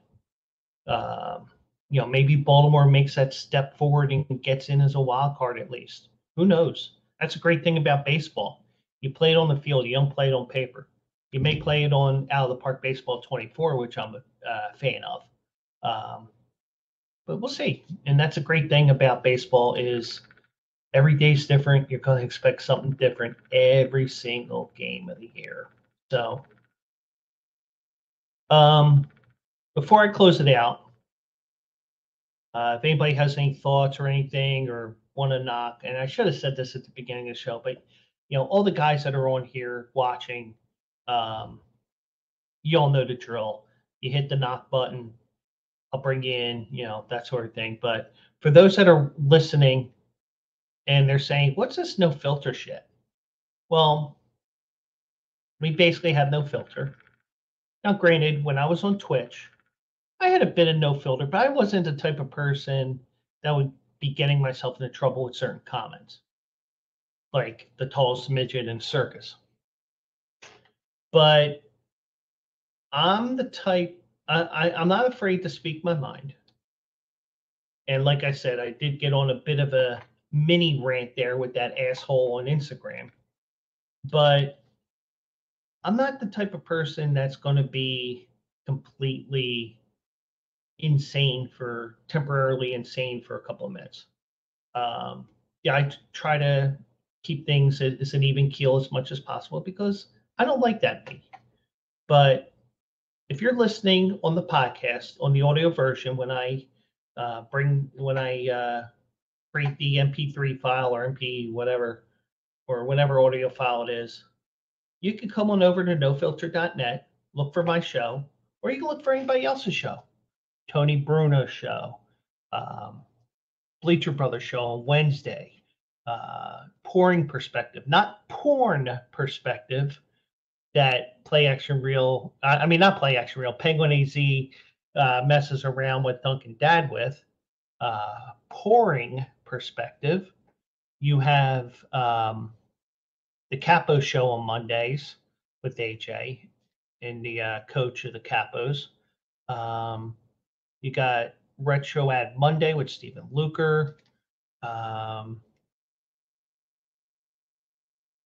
Maybe Baltimore makes that step forward and gets in as a wild card at least. Who knows? That's a great thing about baseball. You play it on the field. You don't play it on paper. You may play it on Out of the Park Baseball 24, which I'm a fan of. But we'll see. And that's a great thing about baseball is every day's different. You're going to expect something different every single game of the year. So before I close it out, if anybody has any thoughts or anything or want to knock, and I should have said this at the beginning of the show, but all the guys that are on here watching, you all know the drill. You hit the knock button, I'll bring you in, that sort of thing. But for those that are listening and they're saying, what's this no filter shit? Well, we basically have no filter. Now, granted, when I was on Twitch, I had a bit of no filter, but I wasn't the type of person that would be getting myself into trouble with certain comments, like the tallest midget in circus. But I'm the type, I'm not afraid to speak my mind. And like I said, I did get on a bit of a mini rant there with that asshole on Instagram. But I'm not the type of person that's going to be completely temporarily insane for a couple of minutes. I try to keep things as an even keel as much as possible because I don't like that me. But if you're listening on the podcast, on the audio version, when I create the MP3 file or MP whatever, or whatever audio file it is, you can come on over to nofilter.net, look for my show, or you can look for anybody else's show. Tony Bruno's show, Bleacher Brothers show on Wednesday, Pouring Perspective, not Porn Perspective, that Play Action Reel, not Play Action Reel, Penguin AZ messes around with Duncan Dad with. Pouring Perspective, you have the Capo show on Mondays with AJ and the coach of the Capos. You got Retro Ad Monday with Stephen Luker. And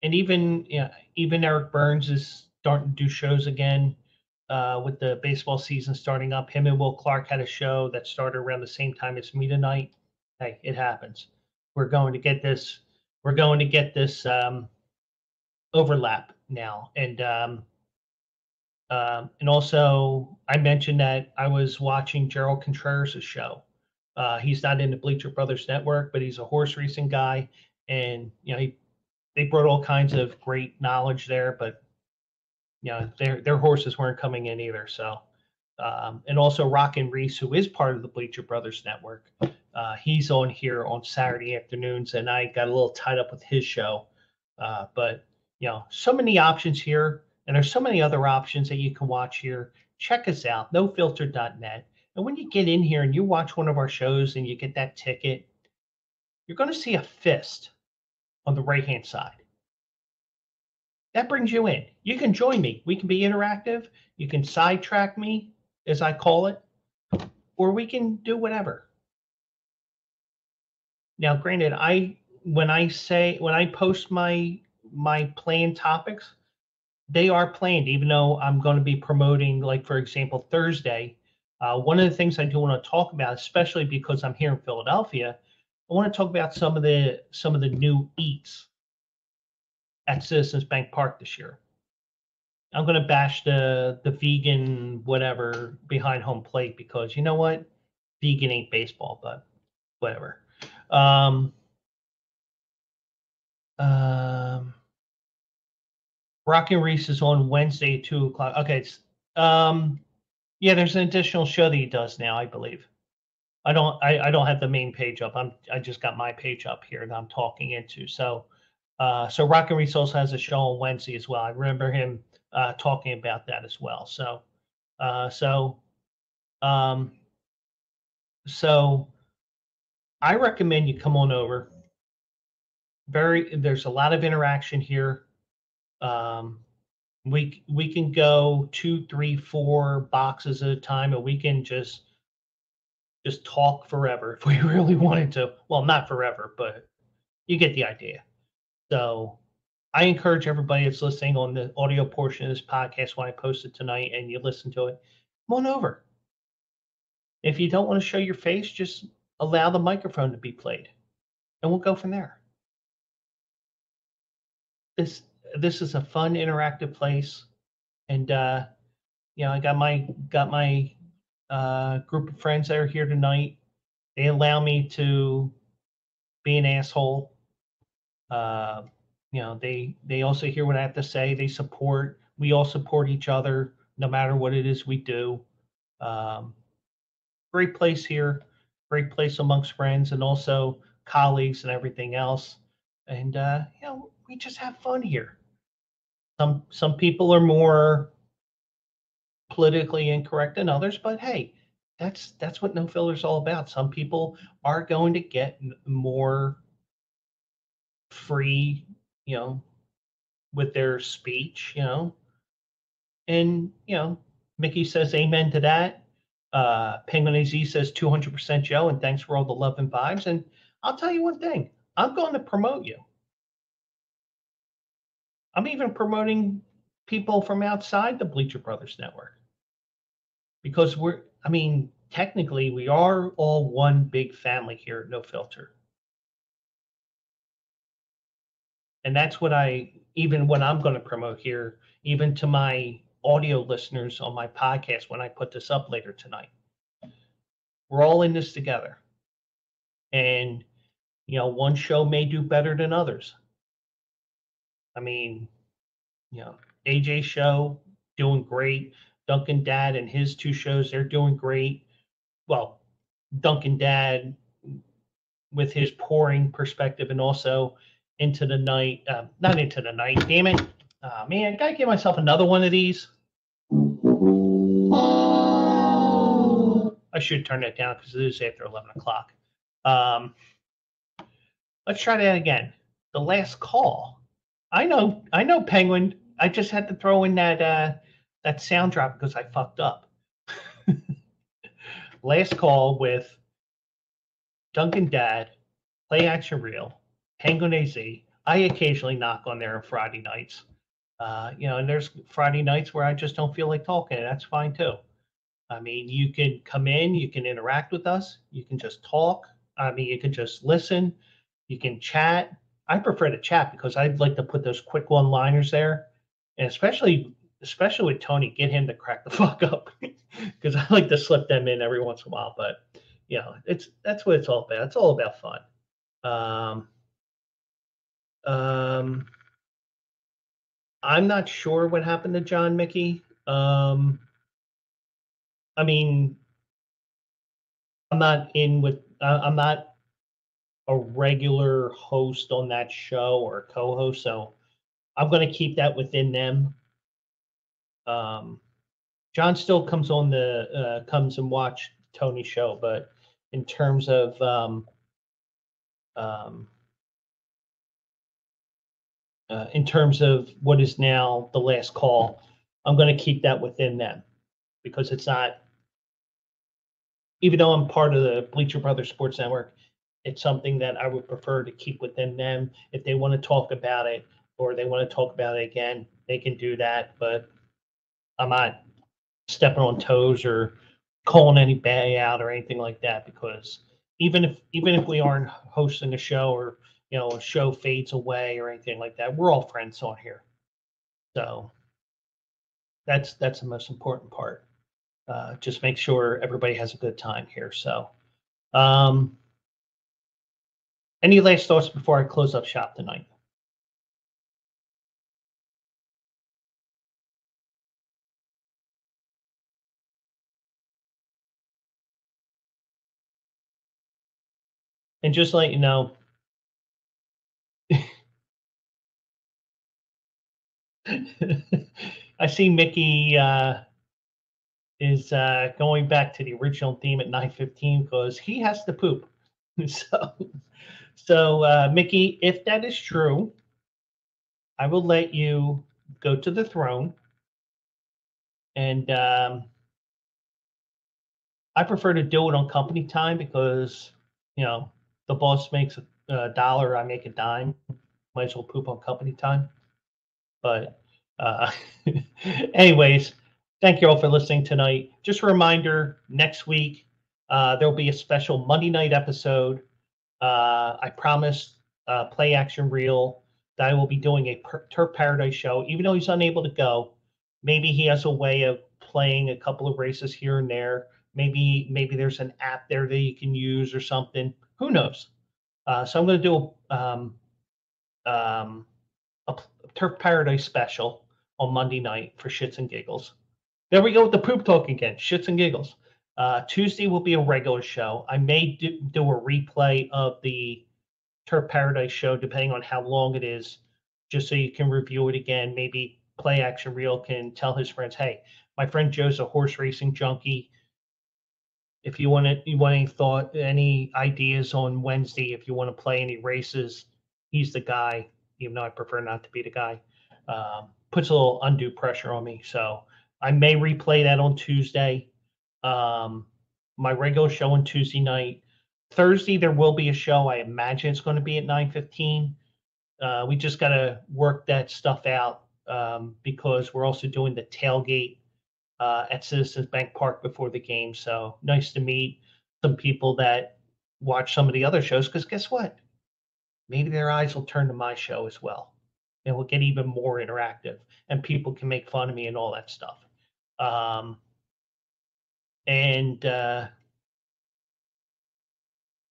even Eric Burns is starting to do shows again with the baseball season starting up. Him and Will Clark had a show that started around the same time as me tonight. Hey, it happens. We're going to get this overlap now. And also I mentioned that I was watching Gerald Contreras' show. He's not in the Bleacher Brothers Network, but he's a horse racing guy, and they brought all kinds of great knowledge there, but their horses weren't coming in either. So, and also Rockin' Reese, who is part of the Bleacher Brothers Network, he's on here on Saturday afternoons, and I got a little tied up with his show. But so many options here, and there's so many other options that you can watch here. Check us out, nofilter.net. And when you get in here and you watch one of our shows and you get that ticket, you're going to see a fist on the right-hand side. That brings you in. You can join me. We can be interactive. You can sidetrack me, as I call it, or we can do whatever. Now, granted, when I post my planned topics, they are planned, even though I'm going to be promoting, like, for example, Thursday. One of the things I do want to talk about, especially because I'm here in Philadelphia, I want to talk about some of the new eats at Citizens Bank Park this year. I'm going to bash the vegan whatever behind home plate because you know what? Vegan ain't baseball, but whatever. Rockin' Reese is on Wednesday at 2:00. Okay. Yeah, there's an additional show that he does now, I believe. I don't have the main page up. I just got my page up here that I'm talking into. So Rockin' Reese also has a show on Wednesday as well. I remember him talking about that as well. So I recommend you come on over. There's a lot of interaction here. We can go 2, 3, 4 boxes at a time, and we can just talk forever if we really wanted to. Well, not forever, but you get the idea. So I encourage everybody that's listening on the audio portion of this podcast when I post it tonight and you listen to it, come on over. If you don't want to show your face, just allow the microphone to be played, and we'll go from there. This is a fun, interactive place, and I got my group of friends that are here tonight. They allow me to be an asshole. They also hear what I have to say. We all support each other, no matter what it is we do. Great place here, great place amongst friends and also colleagues and everything else. And we just have fun here. Some people are more politically incorrect than others, but hey, that's what No Filter's all about. Some people are going to get more free, with their speech, and Mickey says amen to that. Penguin AZ says 200% Joe, and thanks for all the love and vibes. And I'll tell you one thing, I'm going to promote you. I'm even promoting people from outside the Bleacher Brothers Network, because technically we are all one big family here at No Filter. And that's what I'm going to promote here, even to my audio listeners on my podcast when I put this up later tonight. We're all in this together. And, one show may do better than others. AJ's show, doing great. Duncan Dad and his 2 shows, they're doing great. Well, Duncan Dad with his pouring perspective, and also Into the Night, not Into the Night, damn it. Man, I gotta give myself another one of these. I should turn that down because it is after 11 o'clock. Let's try that again. The Last Call. I know, Penguin. I just had to throw in that sound drop because I fucked up. Last Call with Duncan Dad, Play Action Reel, Penguin AZ. I occasionally knock on there on Friday nights. And there's Friday nights where I just don't feel like talking, and that's fine too. I mean, you can come in, you can interact with us, you can just talk. I mean, you can just listen, you can chat. I prefer to chat because I'd like to put those quick one-liners there, and especially with Tony, get him to crack the fuck up because I like to slip them in every once in a while. But that's what it's all about. It's all about fun. I'm not sure what happened to John Mickey. I mean, I'm not a regular host on that show or co-host, so I'm going to keep that within them. John still comes on comes and watch Tony's show, but in terms of what is now the Last Call, I'm going to keep that within them because it's not. Even though I'm part of the Bleacher Brothers Sports Network, it's something that I would prefer to keep within them. If they want to talk about it or they want to talk about it again, they can do that. But I'm not stepping on toes or calling anybody out or anything like that, because even if we aren't hosting a show or a show fades away or anything like that, we're all friends on here. So that's the most important part. Just make sure everybody has a good time here. So, any last thoughts before I close up shop tonight? And just to let you know, I see Mickey is going back to the original theme at 9:15 because he has to poop. So Mickey, if that is true, I will let you go to the throne. And I prefer to do it on company time because, the boss makes a dollar, I make a dime. Might as well poop on company time. But anyways, thank you all for listening tonight. Just a reminder, next week, there'll be a special Monday night episode. I promised Play Action Reel that I will be doing a Turf Paradise show. Even though he's unable to go, maybe he has a way of playing a couple of races here and there. Maybe there's an app there that you can use or something. Who knows? So I'm going to do a Turf Paradise special on Monday night for shits and giggles. There we go with the poop talk again, shits and giggles. Tuesday will be a regular show. I may do a replay of the Turf Paradise show, depending on how long it is, just so you can review it again. Maybe Play Action Reel can tell his friends, hey, my friend Joe's a horse racing junkie. If you want any ideas on Wednesday, if you want to play any races, he's the guy, even though I prefer not to be the guy. Puts a little undue pressure on me. So I may replay that on Tuesday. My regular show on Tuesday night. Thursday, there will be a show. I imagine it's going to be at 9:15. We just got to work that stuff out because we're also doing the tailgate at Citizens Bank Park before the game. So nice to meet some people that watch some of the other shows, because guess what? Maybe their eyes will turn to my show as well. And we'll get even more interactive and people can make fun of me and all that stuff. And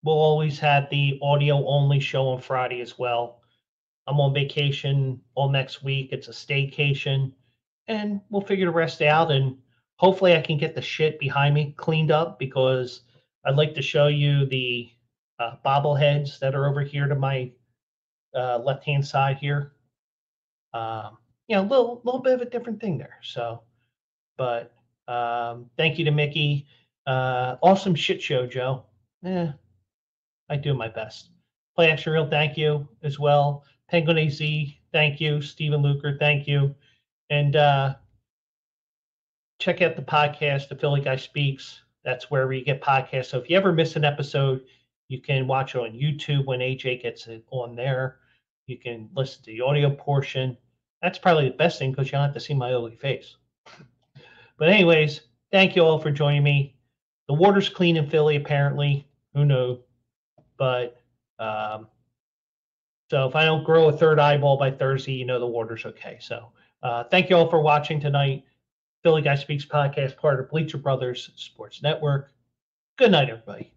we'll always have the audio only show on Friday as well. I'm on vacation all next week. It's a staycation, and we'll figure the rest out. And hopefully I can get the shit behind me cleaned up, because I'd like to show you the bobbleheads that are over here to my left-hand side here. A little bit of a different thing there. So, but thank you to Mickey. Awesome shit show, Joe. I do my best. Play Action Reel, thank you as well. Penguin AZ, thank you. Stephen Luker, thank you. And check out the podcast, The Philly Guy Speaks. That's where you get podcasts. So if you ever miss an episode, you can watch it on YouTube when AJ gets it on there. You can listen to the audio portion. That's probably the best thing because you don't have to see my ugly face. But anyways, thank you all for joining me. The water's clean in Philly, apparently. Who knows? But so if I don't grow a third eyeball by Thursday, you know the water's okay. So thank you all for watching tonight. Philly Guy Speaks podcast, part of Bleacher Brothers Sports Network. Good night, everybody.